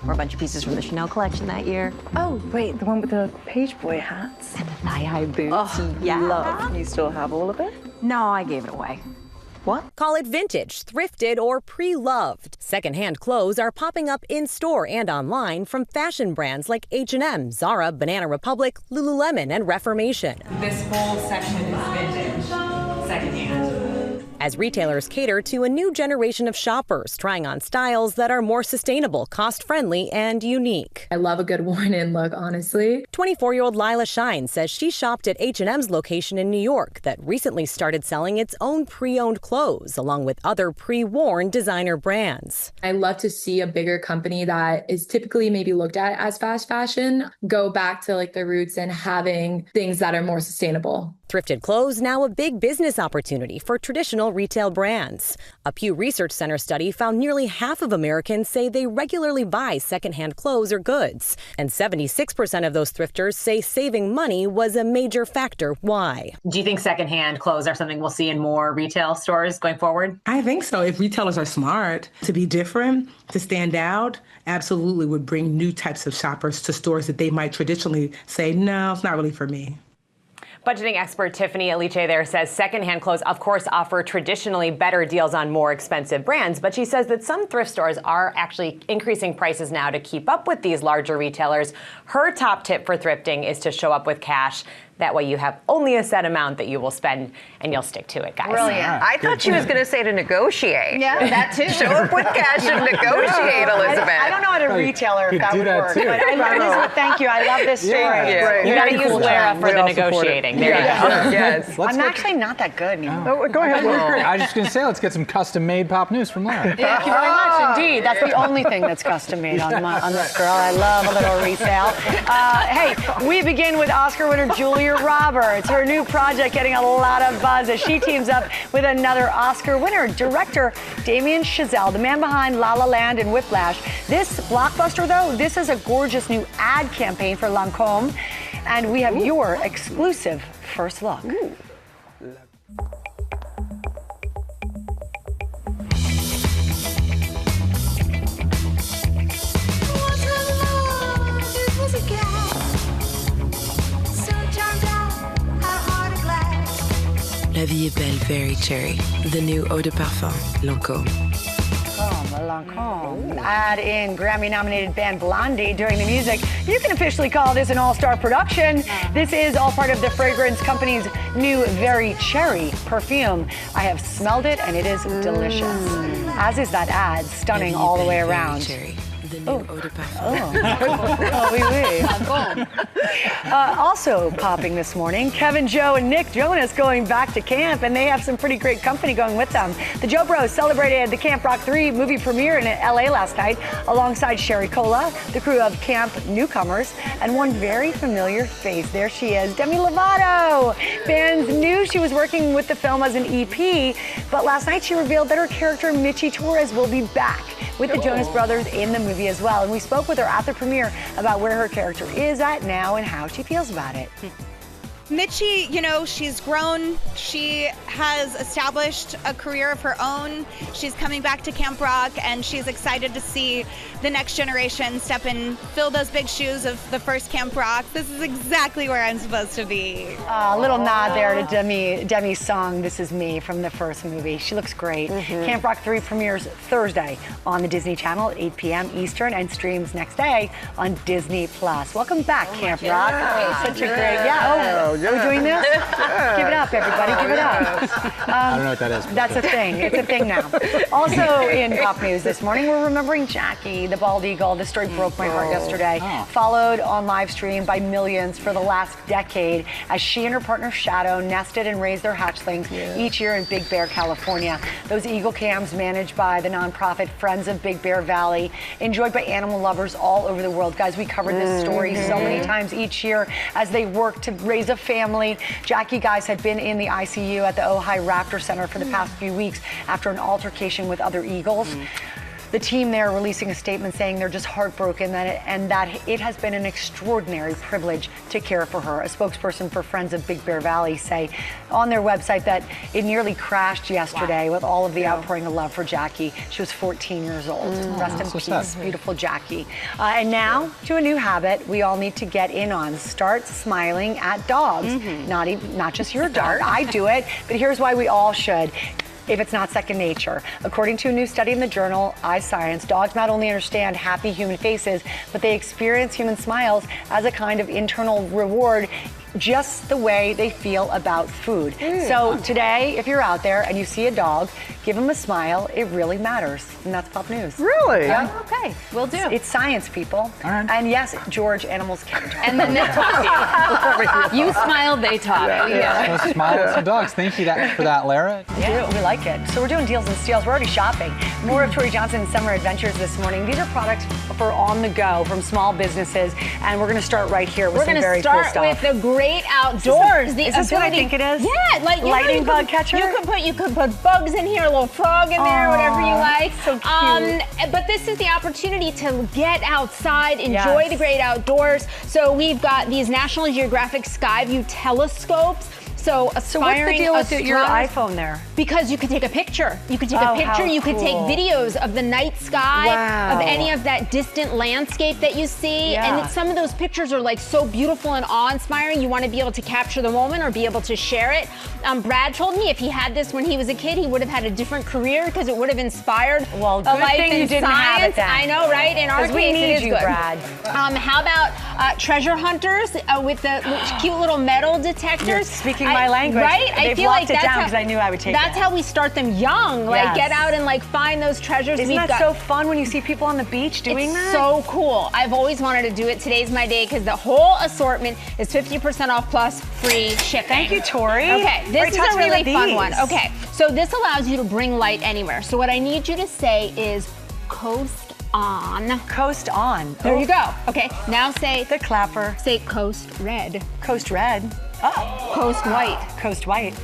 Or a bunch of pieces from the Chanel collection that year. Oh, wait, the one with the page boy hats. And the thigh-high boots. Oh, yeah. Love. You still have all of it? No, I gave it away. What? Call it vintage, thrifted, or pre-loved. Secondhand clothes are popping up in-store and online from fashion brands like H&M, Zara, Banana Republic, Lululemon, and Reformation. This whole section is vintage, secondhand. As retailers cater to a new generation of shoppers, trying on styles that are more sustainable, cost-friendly, and unique. I love a good worn-in look, honestly. 24-year-old Lila Shine says she shopped at H&M's location in New York that recently started selling its own pre-owned clothes, along with other pre-worn designer brands. I love to see a bigger company that is typically maybe looked at as fast fashion go back to like the roots and having things that are more sustainable. Thrifted clothes now a big business opportunity for traditional retail brands. A Pew Research Center study found nearly half of Americans say they regularly buy secondhand clothes or goods. And 76% of those thrifters say saving money was a major factor. Why? Do you think secondhand clothes are something we'll see in more retail stores going forward? I think so. If retailers are smart to be different, to stand out, absolutely would bring new types of shoppers to stores that they might traditionally say, no, it's not really for me. Budgeting expert Tiffany Aliche there says secondhand clothes, of course, offer traditionally better deals on more expensive brands. But she says that some thrift stores are actually increasing prices now to keep up with these larger retailers. Her top tip for thrifting is to show up with cash. That way you have only a set amount that you will spend and you'll stick to it, guys. Brilliant. I thought she was going to say to negotiate. Yeah, that too. Show up with cash and negotiate, Elizabeth. I don't know at a retailer if that would work. But thank you. I love this story. Yeah, you got to use Lara for the negotiating. There you go. Yes. I'm actually not that good anymore. Go ahead. I was just going to say, let's get some custom-made pop news from Lara. Thank you very much indeed. That's the only thing that's custom made on this girl. I love a little resale. Hey, we begin with Oscar winner Julia Roberts. Her new project getting a lot of buzz as she teams up with another Oscar winner, director Damien Chazelle, the man behind La La Land and Whiplash. This blockbuster, though, this is a gorgeous new ad campaign for Lancôme, and we have your exclusive first look. La vie est belle, very cherry. The new eau de parfum, Lancôme. Lancôme. Add in Grammy-nominated band Blondie doing the music. You can officially call this an all-star production. This is all part of the fragrance company's new Very Cherry perfume. I have smelled it and it is delicious. As is that ad, stunning all the way around. Cherry. The new eau de parfum. Oh, oui, oui. Also popping this morning, Kevin, Joe, and Nick Jonas going back to camp, and they have some pretty great company going with them. The Joe Bros celebrated the Camp Rock 3 movie premiere in LA last night alongside Sherry Cola, the crew of Camp Newcomers, and one very familiar face. There she is, Demi Lovato. Fans knew she was working with the film as an EP, but last night she revealed that her character Mitchie Torres will be back with the Jonas Brothers in the movie as well. And we spoke with her at the premiere about where her character is at now and how she feels about it. Mitchie, you know, she's grown. She has established a career of her own. She's coming back to Camp Rock, and she's excited to see the next generation step in, fill those big shoes of the first Camp Rock. This is exactly where I'm supposed to be. A little nod there to Demi's song, This Is Me, from the first movie. She looks great. Camp Rock 3 premieres Thursday on the Disney Channel at 8 p.m. Eastern and streams next day on Disney+. Welcome back, Camp Rock. Such a great, are we doing this? Give it up, everybody. Give it up. I don't know what that is. That's a thing. It's a thing now. Also in pop news this morning, we're remembering Jackie, the bald eagle. This story broke my heart yesterday. Followed on live stream by millions for the last decade as she and her partner Shadow nested and raised their hatchlings each year in Big Bear, California. Those eagle cams managed by the nonprofit Friends of Big Bear Valley, enjoyed by animal lovers all over the world. Guys, we covered this story so many times each year as they work to raise a family. Jackie, guys, had been in the ICU at the Ojai Raptor Center for the past few weeks after an altercation with other eagles. The team there releasing a statement saying they're just heartbroken that it has been an extraordinary privilege to care for her. A spokesperson for Friends of Big Bear Valley say on their website that it nearly crashed yesterday with all of the outpouring of love for Jackie. She was 14 years old. Rest in peace, beautiful Jackie. And now to a new habit we all need to get in on. Start smiling at dogs. Not just your dog. I do it, but here's why we all should. if it's not second nature. According to a new study in the journal iScience, dogs not only understand happy human faces, but they experience human smiles as a kind of internal reward, just the way they feel about food. So today, if you're out there and you see a dog, give them a smile. It really matters. And that's Pop News. Really? Yeah. Okay, will do. It's science, people. All right. And yes, George, animals can talk. And then they talk to you. You smile, they talk. So smile at some dogs. Thank you for that, Lara. We like it. So we're doing deals and steals. We're already shopping. More of Tori Johnson's summer adventures this morning. These are products for on the go from small businesses. And we're going to start right here with some very cool stuff. We're going to start with the great outdoors. Is this what I think it is? Yeah, like lightning bug catcher. You could put bugs in here, a little frog in there, whatever you like. So cute. But this is the opportunity to get outside, enjoy the great outdoors. So we've got these National Geographic Skyview telescopes. So what's the deal with your iPhone there? Because you could take a picture. You could take a picture. You could take videos of the night sky, of any of that distant landscape that you see. And some of those pictures are like so beautiful and awe-inspiring. You want to be able to capture the moment or be able to share it. Brad told me if he had this when he was a kid, he would have had a different career because it would have inspired a good life thing in you didn't science. have it then. I know, right? In our case, we need it is you, good. Brad. How about treasure hunters with the cute little metal detectors? You're speaking my language. Right? They've I feel like locked it that's down because I knew I would take That's it. how we start them young. Like get out and like find those treasures. Isn't that so fun when you see people on the beach doing that? So cool. I've always wanted to do it. Today's my day because the whole assortment is 50% off plus free shipping. Thank you, Tori. Okay, this is a really fun one. these. Okay, so this allows you to bring light anywhere. So what I need you to say is coast on. Coast on. There you go. Okay, now say the clapper. Say coast red. Coast red. Oh. Coast white. Coast white.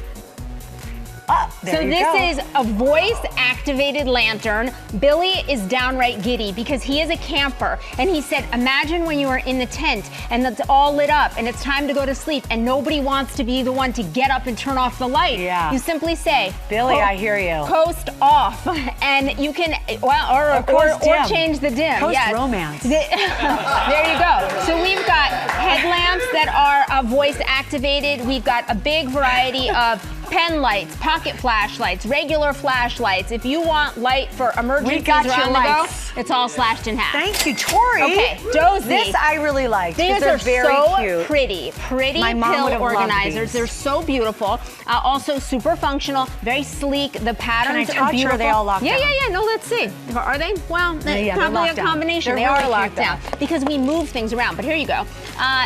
So this is a voice-activated lantern. Billy is downright giddy because he is a camper. And he said, imagine when you are in the tent and it's all lit up and it's time to go to sleep and nobody wants to be the one to get up and turn off the light. Yeah. You simply say, Billy, I hear you. Coast off. And you can, or change the dim. Coast romance. There you go. So we've got headlamps that are voice-activated. We've got a big variety of pen lights, pocket flashlights, regular flashlights. If you want light for emergencies or on the go, it's all slashed in half. Thank you, Tori. Okay, Dozy. This I really like. These are very so cute. pretty My mom pill would have loved organizers. these. They're so beautiful. Also super functional, very sleek. The patterns Can I touch are beautiful. or are they all locked down? Yeah. No, let's see. Are they? Well, they're probably locked a down. combination. They're They are really locked cute, down because we move things around. But here you go.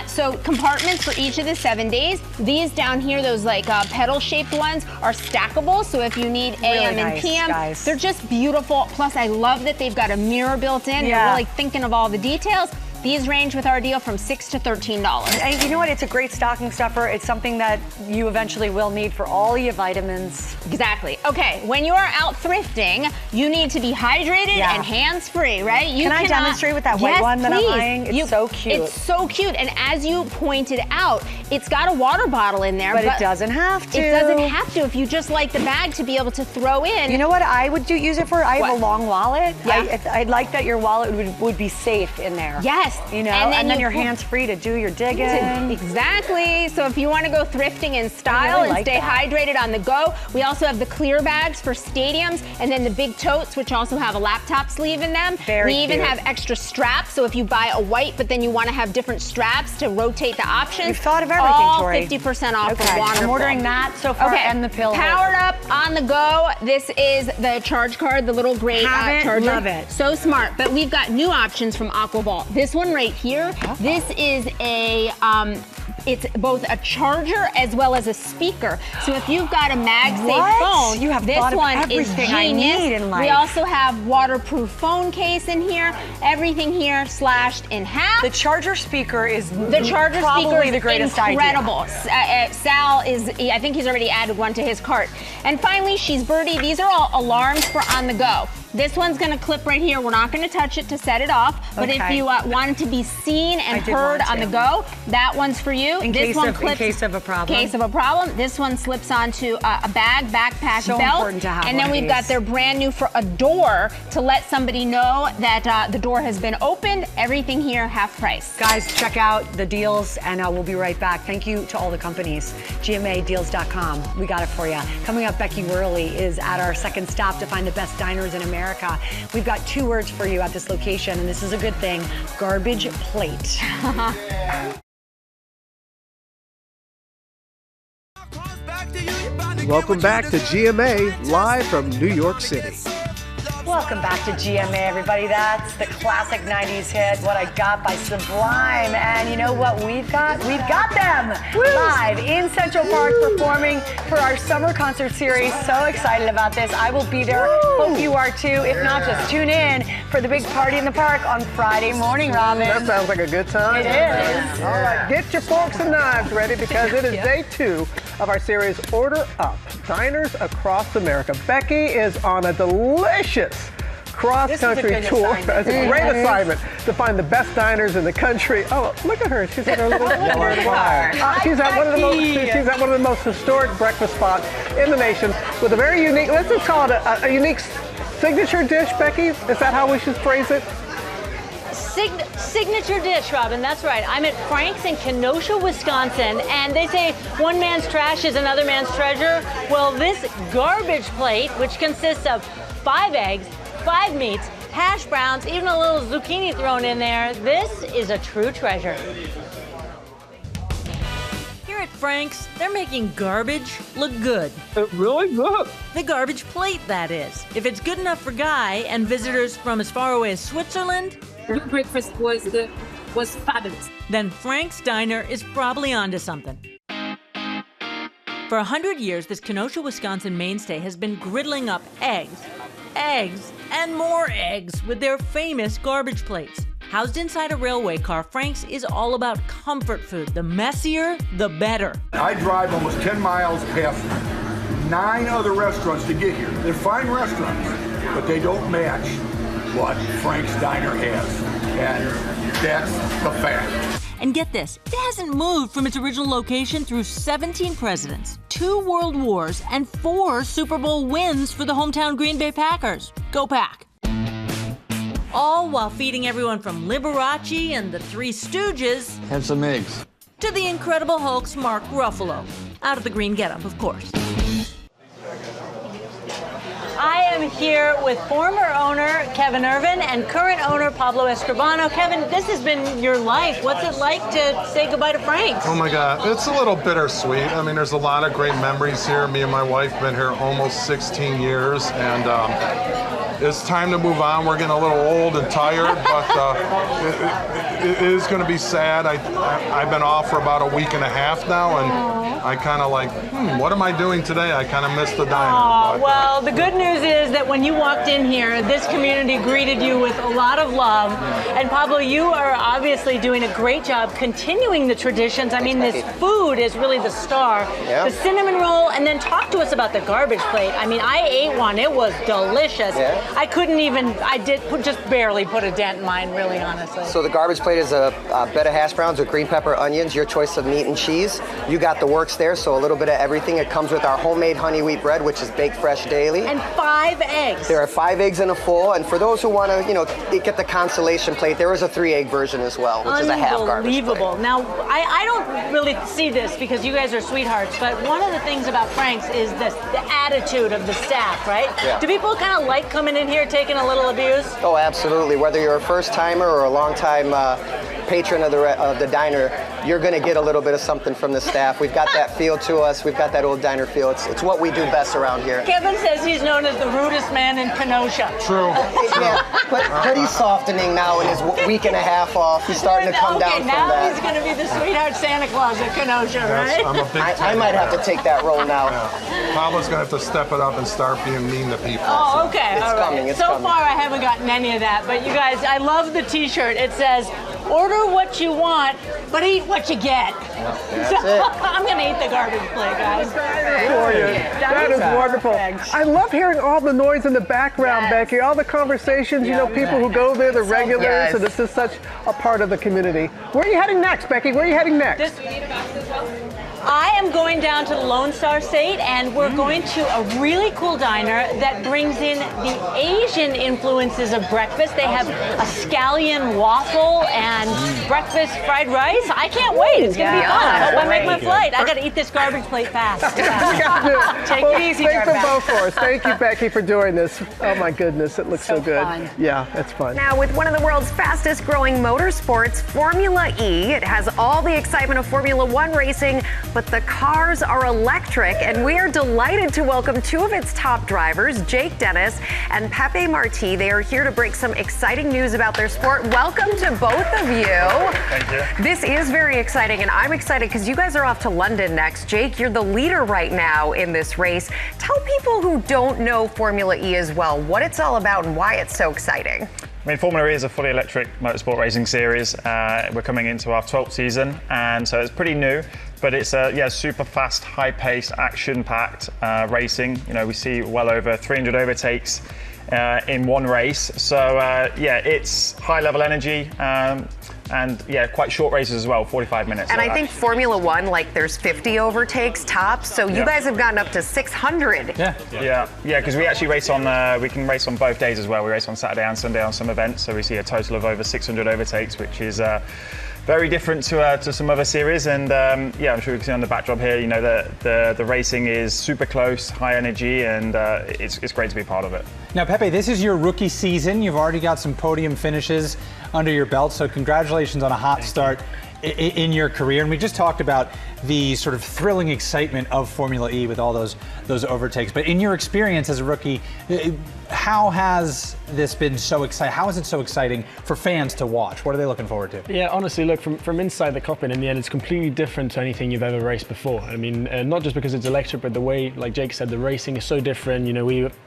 So compartments for each of the 7 days. These down here, those like pedal-shaped ones, are stackable. So if you need AM and PM, they're just beautiful. Plus, I love that they've got a mirror built in. You're really thinking of all the details. These range with our deal from $6 to $13. And you know what? It's a great stocking stuffer. It's something that you eventually will need for all your vitamins. Exactly. Okay, when you are out thrifting, you need to be hydrated and hands-free, right? Can I demonstrate with that white one that I'm eyeing? It's so cute. It's so cute. And as you pointed out, it's got a water bottle in there. But it doesn't have to. It doesn't have to if you just like the bag to be able to throw in. You know what I would use it for? I have a long wallet. Yeah. I'd like that your wallet would be safe in there. Yes. You know, and then your hands free to do your digging. Exactly. So if you want to go thrifting in style and stay hydrated on the go, we also have the clear bags for stadiums and then the big totes, which also have a laptop sleeve in them. Very We even cute. have extra straps. So if you buy a white, but then you want to have different straps to rotate the options. You've thought of everything, all Tori. 50% off. Okay, Wonderful. I'm ordering that so far and the pill. Powered up on the go. This is the charge card, the little gray charger. Love it. So smart. But we've got new options from Aquaball. This one right here, this is a it's both a charger as well as a speaker. So if you've got a MagSafe phone, You have this thought of one is everything I genius. need in life. We also have waterproof phone case in here. Everything here slashed in half. The charger speaker is probably the greatest incredible. idea. Sal I think he's already added one to his cart. And finally, She's Birdie. These are all alarms for on the go. This one's gonna clip right here. We're not gonna touch it to set it off, but if you want it to be seen and heard on the go, that one's for you. In case of a problem. This one slips onto a bag, backpack, so belt. Important to have and then we've got their brand new for a door to let somebody know that the door has been opened. Everything here half price. Guys, check out the deals, and we'll be right back. Thank you to all the companies. GMAdeals.com. We got it for you. Coming up, Becky Worley is at our second stop to find the best diners in America. We've got 2 words for you at this location, and this is a good thing: garbage plate. Welcome back to GMA, live from New York City. Welcome back to GMA, everybody. That's the classic 90s hit, What I Got by Sublime. And you know what we've got? We've got them live in Central Park performing for our summer concert series. So excited about this. I will be there. Hope you are too. If not, just tune in for the big party in the park on Friday morning, Robin. That sounds like a good time. It is. All right, get your forks and knives ready because it is day 2 of our series, Order Up, Diners Across America. Becky is on a delicious cross-country tour. That's a great assignment to find the best diners in the country. Oh, look at her. She's in her little yellow car. She's at one of the most historic breakfast spots in the nation with a very unique, let's just call it a unique signature dish, Becky. Is that how we should phrase it? Signature dish, Robin, that's right. I'm at Frank's in Kenosha, Wisconsin, and they say one man's trash is another man's treasure. Well, this garbage plate, which consists of 5 eggs, 5 meats, hash browns, even a little zucchini thrown in there, this is a true treasure. Here at Frank's, they're making garbage look good. Really good. The garbage plate, that is. If it's good enough for Guy and visitors from as far away as Switzerland, your breakfast was fabulous. Then Frank's Diner is probably onto something. For 100 years, this Kenosha, Wisconsin mainstay has been griddling up eggs, and more eggs with their famous garbage plates. Housed inside a railway car, Frank's is all about comfort food. The messier, the better. I drive almost 10 miles past 9 other restaurants to get here. They're fine restaurants, but they don't match what Frank's Diner has, and that's the fact. And get this, it hasn't moved from its original location through 17 presidents, 2 World Wars, and 4 Super Bowl wins for the hometown Green Bay Packers. Go Pack! All while feeding everyone from Liberace and the Three Stooges And some eggs. to the Incredible Hulk's Mark Ruffalo. Out of the green getup, of course. I am here with former owner Kevin Irvin and current owner Pablo Escribano. Kevin, this has been your life. What's it like to say goodbye to Frank's? Oh my God, it's a little bittersweet. I mean, there's a lot of great memories here. Me and my wife have been here almost 16 years, and it's time to move on. We're getting a little old and tired, but it is going to be sad. I've been off for about a week and a half now, and I kind of like, what am I doing today? I kind of miss the diner. Well, the good news is that when you walked in here, this community greeted you with a lot of love. And Pablo, you are obviously doing a great job continuing the traditions. I mean, this food is really the star. Yeah. The cinnamon roll, and then talk to us about the garbage plate. I mean, I ate one. It was delicious. Yeah. I couldn't even, just barely put a dent in mine, really, honestly. So the garbage plate is a bed of hash browns with green pepper, onions, your choice of meat and cheese. You got the works there, so a little bit of everything. It comes with our homemade honey wheat bread, which is baked fresh daily. And 5 eggs. There are 5 eggs in a full, and for those who want to, get the consolation plate, there is a 3-egg version as well, which is a half garbage plate. Unbelievable. Now, I don't really see this because you guys are sweethearts, but one of the things about Frank's is the attitude of the staff, right? Yeah. Do people kind of like coming in here taking a little abuse? Oh, absolutely. Whether you're a first-timer or a long-time patron of the diner, you're going to get a little bit of something from the staff. We've got that feel to us. We've got that old diner feel. It's what we do best around here. Kevin says he's known as the rudest man in Kenosha. True. But he's softening now in his week and a half off. He's starting to come down from that. Now he's going to be the sweetheart Santa Claus of Kenosha, right? I'm a big I might have to take that role now. Yeah. Pablo's going to have to step it up and start being mean to people. Oh, So okay. it's all right. coming. It's so coming. far, I haven't gotten any of that. But you guys, I love the T-shirt. It says, Order what you want, but eat what you get. I'm going to eat the garbage plate, guys. That is wonderful. I love hearing all the noise in the background, Becky, all the conversations, people who go there, the regulars, and this is such a part of the community. Where are you heading next, Becky? Where are you heading next? I am going down to the Lone Star State, and we're going to a really cool diner that brings in the Asian influences of breakfast. They have a scallion waffle and breakfast fried rice. I can't wait. It's going to be fun. I hope I make my flight. I got to eat this garbage plate fast. Take it easy, thank them both for us. Thank you, Becky, for doing this. Oh, my goodness. It looks so good. Fun. Yeah, it's fun. Now, with one of the world's fastest growing motorsports, Formula E, it has all the excitement of Formula One racing, but the cars are electric, and we are delighted to welcome two of its top drivers, Jake Dennis and Pepe Marti. They are here to break some exciting news about their sport. Welcome to both of you. Thank you. This is very exciting, and I'm excited because you guys are off to London next. Jake, you're the leader right now in this race. Tell people who don't know Formula E as well what it's all about and why it's so exciting. I mean, Formula E is a fully electric motorsport racing series. We're coming into our 12th season, and so it's pretty new, but it's super fast, high-paced, action-packed racing. We see well over 300 overtakes in one race. So it's high-level energy. And quite short races as well, 45 minutes. And I think Formula One, there's 50 overtakes tops, so you guys have gotten up to 600. Yeah, because we actually race on, we can race on both days as well. We race on Saturday and Sunday on some events, so we see a total of over 600 overtakes, which is very different to some other series. And I'm sure you can see on the backdrop here, the racing is super close, high energy, and it's great to be part of it. Now, Pepe, this is your rookie season. You've already got some podium finishes under your belt, so congratulations on a hot start in your career. And we just talked about the sort of thrilling excitement of Formula E with all those overtakes. But in your experience as a rookie, how has this been so exciting? How is it so exciting for fans to watch? What are they looking forward to? Yeah, honestly, look, from inside the cockpit, in the end, it's completely different to anything you've ever raced before. I mean, not just because it's electric, but the way, like Jake said, the racing is so different.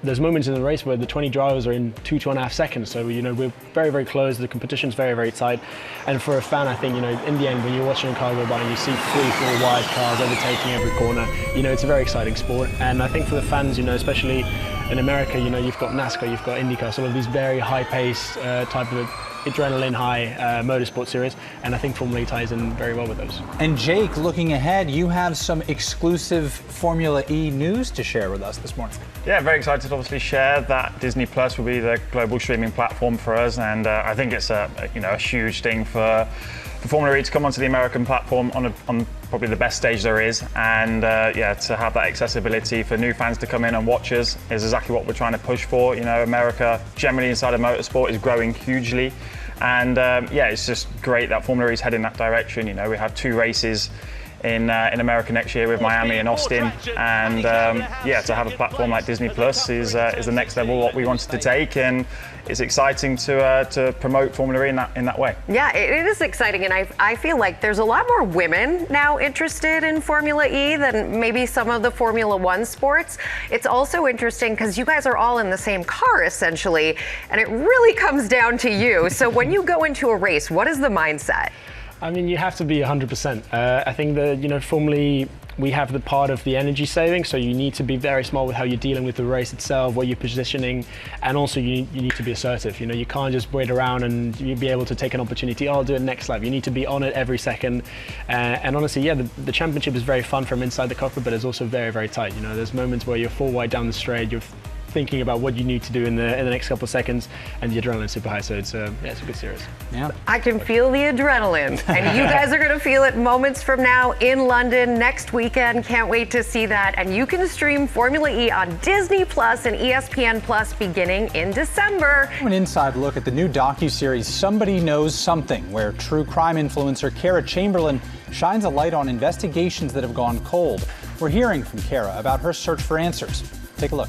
There's moments in the race where the 20 drivers are in 2.5 seconds. So, we're very, very close. The competition's very, very tight. And for a fan, I think, in the end, when you're watching a car go by and you see 3-4 wide cars overtaking every corner, it's a very exciting sport. And I think for the fans, especially in America, you've got NASCAR, you've got IndyCar, some of these very high-paced type of adrenaline high motorsport series, and I think Formula E ties in very well with those. And Jake, looking ahead, you have some exclusive Formula E news to share with us this morning. Yeah, very excited to obviously share that Disney Plus will be the global streaming platform for us, and I think it's a huge thing for Formula E to come onto the American platform on probably the best stage there is, and to have that accessibility for new fans to come in and watch us is exactly what we're trying to push for. America generally inside of motorsport is growing hugely, and it's just great that Formula E is heading that direction. We have 2 races in America next year with Miami and Austin, and to have a platform like Disney Plus is the next level what we wanted to take, and it's exciting to promote Formula E in that way. Yeah, it is exciting, and I feel like there's a lot more women now interested in Formula E than maybe some of the Formula One sports. It's also interesting because you guys are all in the same car essentially, and it really comes down to you. So when you go into a race, what is the mindset? I mean, you have to be 100%. I think that, formally, we have the part of the energy saving, so you need to be very smart with how you're dealing with the race itself, what you're positioning, and also you need to be assertive. You can't just wait around and you'll be able to take an opportunity. I'll do it next lap. You need to be on it every second. And honestly, the championship is very fun from inside the cockpit, but it's also very, very tight. There's moments where you're 4 wide down the straight, you're thinking about what you need to do in the next couple of seconds, and the adrenaline is super high, so it's a good series. Yeah, I can feel the adrenaline, and you guys are going to feel it moments from now in London next weekend. Can't wait to see that. And you can stream Formula E on Disney Plus and ESPN Plus beginning in December. An inside look at the new docuseries Somebody Knows Something, where true crime influencer Kara Chamberlain shines a light on investigations that have gone cold. We're hearing from Kara about her search for answers. Take a look.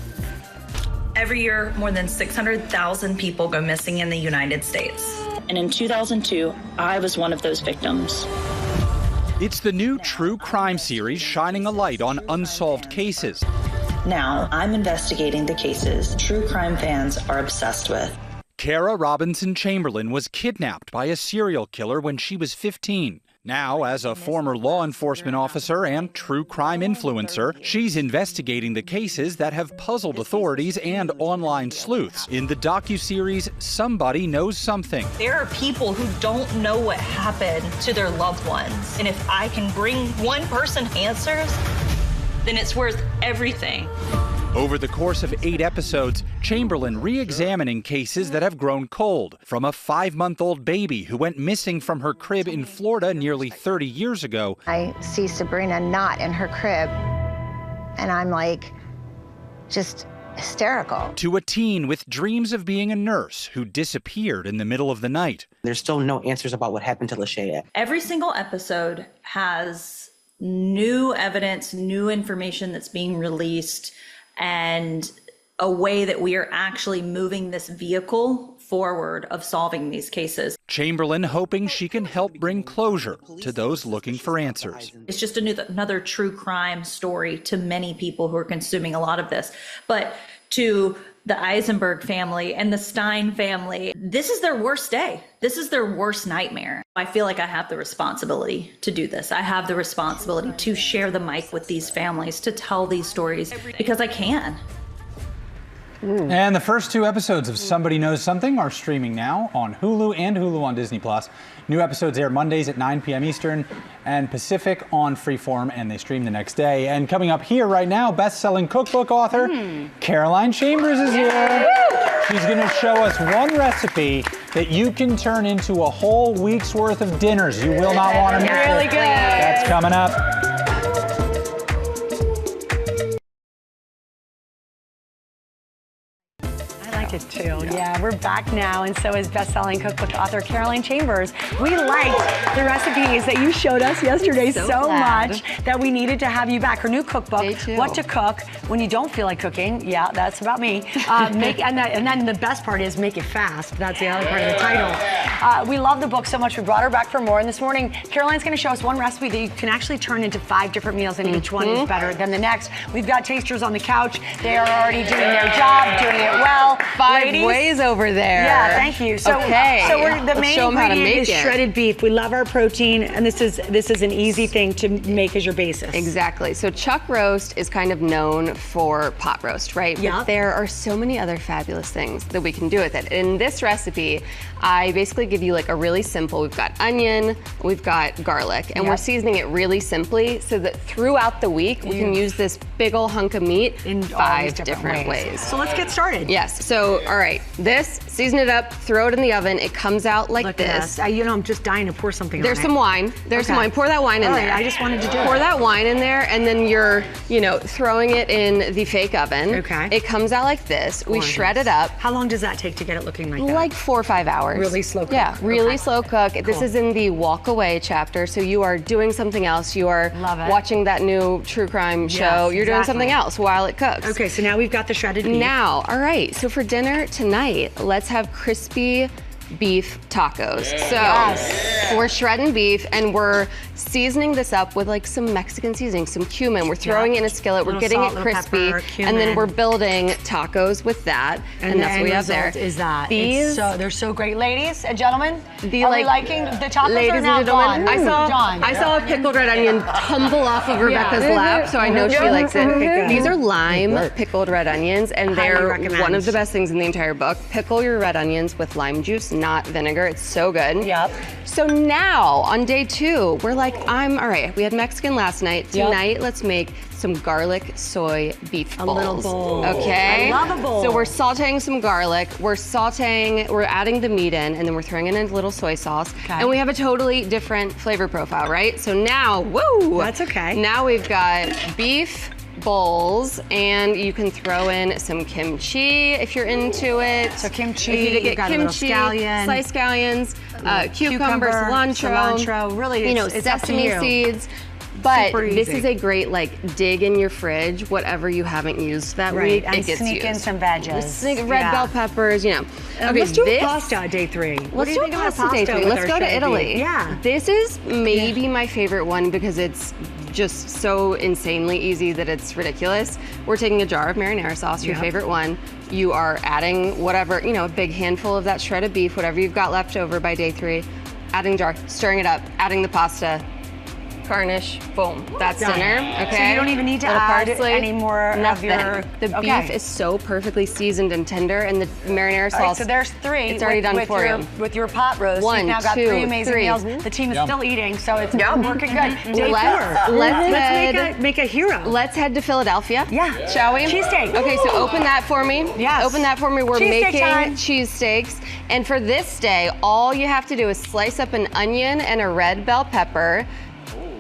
Every year, more than 600,000 people go missing in the United States. And in 2002, I was one of those victims. It's the new true crime series shining a light on unsolved cases. Now, I'm investigating the cases true crime fans are obsessed with. Kara Robinson Chamberlain was kidnapped by a serial killer when she was 15. Now, as a former law enforcement officer and true crime influencer, she's investigating the cases that have puzzled authorities and online sleuths. In the docuseries, Somebody Knows Something. There are people who don't know what happened to their loved ones. And if I can bring one person answers, then it's worth everything. Over the course of 8 episodes, Chamberlain re-examining cases that have grown cold, from a 5-month-old baby who went missing from her crib in Florida nearly 30 years ago. I see Sabrina not in her crib, and I'm like, just hysterical. To a teen with dreams of being a nurse who disappeared in the middle of the night. There's still no answers about what happened to Lashaya. Every single episode has new evidence, new information that's being released, and a way that we are actually moving this vehicle forward of solving these cases. Chamberlain hoping she can help bring closure to those looking for answers. It's just another true crime story to many people who are consuming a lot of this. But to the Eisenberg family and the Stein family, this is their worst day. This is their worst nightmare. I feel like I have the responsibility to do this. I have the responsibility to share the mic with these families, to tell these stories, because I can. And the first 2 episodes of Somebody Knows Something are streaming now on Hulu and Hulu on Disney+. New episodes air Mondays at 9 p.m. Eastern and Pacific on Freeform, and they stream the next day. And coming up here right now, best-selling cookbook author Caroline Chambers is here. She's going to show us one recipe that you can turn into a whole week's worth of dinners. You will not want to miss it. Really good. That's coming up. It too. Yeah, we're back now, and so is best-selling cookbook author Caroline Chambers. We liked the recipes that you showed us yesterday so much that we needed to have you back. Her new cookbook, What to Cook When You Don't Feel Like Cooking. Yeah, that's about me. And then the best part is make it fast. That's the other part of the title. We love the book so much. We brought her back for more. And this morning, Caroline's going to show us one recipe that you can actually turn into 5 different meals, and each one is better than the next. We've got tasters on the couch. They are already doing their job, doing it well. 5 Ladies, ways over there. Yeah, thank you. So, the main ingredient is it. shredded beef. We love our protein, and this is an easy thing to make as your basis. Exactly. So chuck roast is kind of known for pot roast, right? Yeah. But there are so many other fabulous things that we can do with it. In this recipe, I basically give you like a really simple, we've got onion, we've got garlic, and we're seasoning it really simply so that throughout the week, we can use this big ol' hunk of meat in 5 different ways. So let's get started. Yes, so all right, this, season it up, throw it in the oven, it comes out like this. I'm just dying to pour something There's on some wine, some wine, pour that wine in there. I just wanted to do Pour that wine in there, and then you're, throwing it in the fake oven. Okay. It comes out like this, we shred it up. How long does that take to get it looking like that? Like 4 or 5 hours. Really slow cook. Yeah, really slow cook. Cool. This is in the walk away chapter, so you are doing something else. You are watching that new true crime show. You're doing something else while it cooks. Okay, so now we've got the shredded beef. Now, all right, so for dinner tonight, let's have crispy beef tacos. So we're shredding beef and we're seasoning this up with like some Mexican seasoning, some cumin. We're throwing it in a skillet, we're getting it crispy, and then we're building tacos with that. And that's what we have there. Is that these? They're so great, ladies and gentlemen. Are we like liking the tacos? Ladies are now and gentlemen, gone. I saw a pickled red onion tumble off of Rebecca's lap, so I know she likes it. These are lime pickled red onions, and they're one of the best things in the entire book. Pickle your red onions with lime juice, not vinegar. It's so good. Yep. So now on day 2, we're like, all right, we had Mexican last night. Tonight, let's make some garlic soy beef bowls. A little bowl. Okay. I love a bowl. So we're sauteing some garlic. We're adding the meat in, and then we're throwing in a little soy sauce. Okay. And we have a totally different flavor profile, right? So now, That's okay. Now we've got beef bowls, and you can throw in some kimchi if you're into it. So kimchi, if you you've got kimchi, a little scallion, sliced scallions, cucumber, cilantro. Really, it's sesame seeds. But Super this easy. is a great dig in your fridge, whatever you haven't used that week, and it gets sneak in used. some veggies. Red bell peppers, Okay, let's do pasta day 3. Let's do pasta day 3. Let's go to Italy. Yeah. This is maybe my favorite one because it's just so insanely easy that it's ridiculous. We're taking a jar of marinara sauce, your favorite one. You are adding whatever, you know, a big handful of that shredded beef, whatever you've got left over by day 3, adding jar, stirring it up, adding the pasta, garnish, boom, that's Done. dinner, okay? So you don't even need to Little add parsley, any more nothing. of your... The beef is so perfectly seasoned and tender, and the marinara sauce, All right, so there's 3. it's already done for you. With your pot roast, 1, you've now got 2, 3 amazing 3. meals. The team is Yum. still eating, so it's working good. Day 4. Let's make a hero. Let's head to Philadelphia. Yeah. Shall we? Cheesesteak. Okay, so open that for me. Yes. Open that for me. We're Cheesesteak making time. cheesesteaks. And for this day, all you have to do is slice up an onion and a red bell pepper.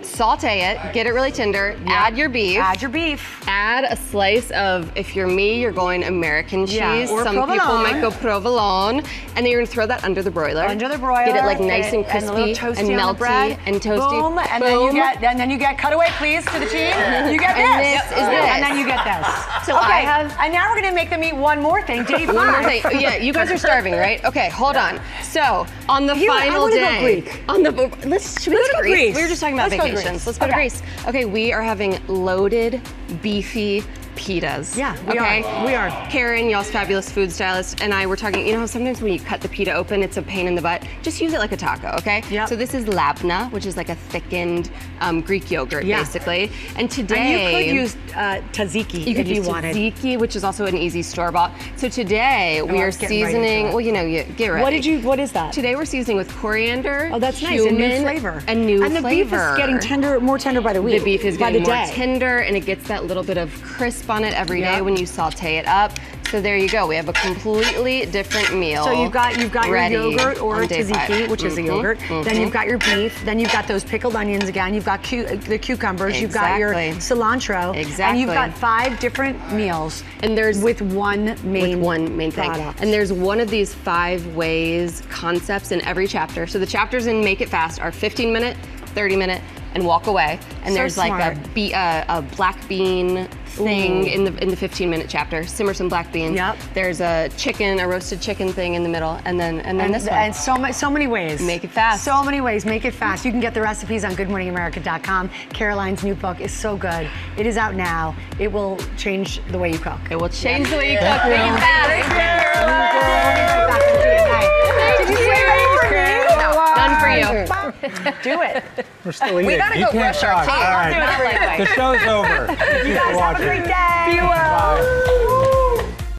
Saute it, get it really tender, add your beef. Add your beef. Add a slice of, if you're me, you're going American cheese. Yeah, or Some people provolone. might go provolone. And then you're gonna throw that under the broiler. Under the broiler. Get it like nice and a little crispy toasty and on the melty bread. and toasty. Boom, and Boom. then you get cutaway, please, to the team. You get And this. this is this. And then you get this. So I have- And now we're gonna make them eat one more thing. Day 5. One more thing. Yeah, you guys are starving, right? Okay, hold on. So on the final I day, go Greek. on the should we go to Greece? Greece. We were just talking about Let's go vacations. Greece. Let's go to Okay. Greece. Okay, we are having loaded, beefy pitas. Yeah, we are. We are. Karen, y'all's fabulous food stylist, and I were talking, you know how sometimes when you cut the pita open, it's a pain in the butt? Just use it like a taco, okay? Yeah. So this is labna, which is like a thickened Greek yogurt, Yeah. basically. And today... And you could use tzatziki You could if you use wanted. tzatziki, which is also an easy store-bought. So today we I are was getting right into seasoning. it. Well, you know, get ready. What is that? Today we're seasoning with coriander. Oh, that's nice. A new cumin, flavor. A new and the flavor. beef is getting more tender by the week. The beef is by getting the more day. tender, and it gets that little bit of crisp on it every day Yep. when you saute it up. So there you go. We have a completely different meal. So you've got ready your yogurt or on day tzatziki, 5. which is a Mhm, yogurt. mhm. Then you've got your beef. Then you've got those pickled onions again. You've got the cucumbers. You've got your Exactly. cilantro. Exactly. And you've got 5 different meals. And there's with one main thing. product. And there's one of these 5 ways concepts in every chapter. So the chapters in Make It Fast are 15-minute, 30-minute, and walk away. And So there's like smart. a black bean thing in the 15-minute chapter. Simmer some black beans. Yep. There's a roasted chicken thing in the middle, and then this one. And so many ways. Make it fast. So many ways. Make it fast. You can get the recipes on GoodMorningAmerica.com. Caroline's new book is so good. It is out now. It will change the way you cook. It will change the way you cook. Make it fast. Did you say that for me? No, done for you. Do it. We're still eating. We gotta You go can't brush our talk. teeth. All right. Not right away. The show's over. You guys have a great day. Bye.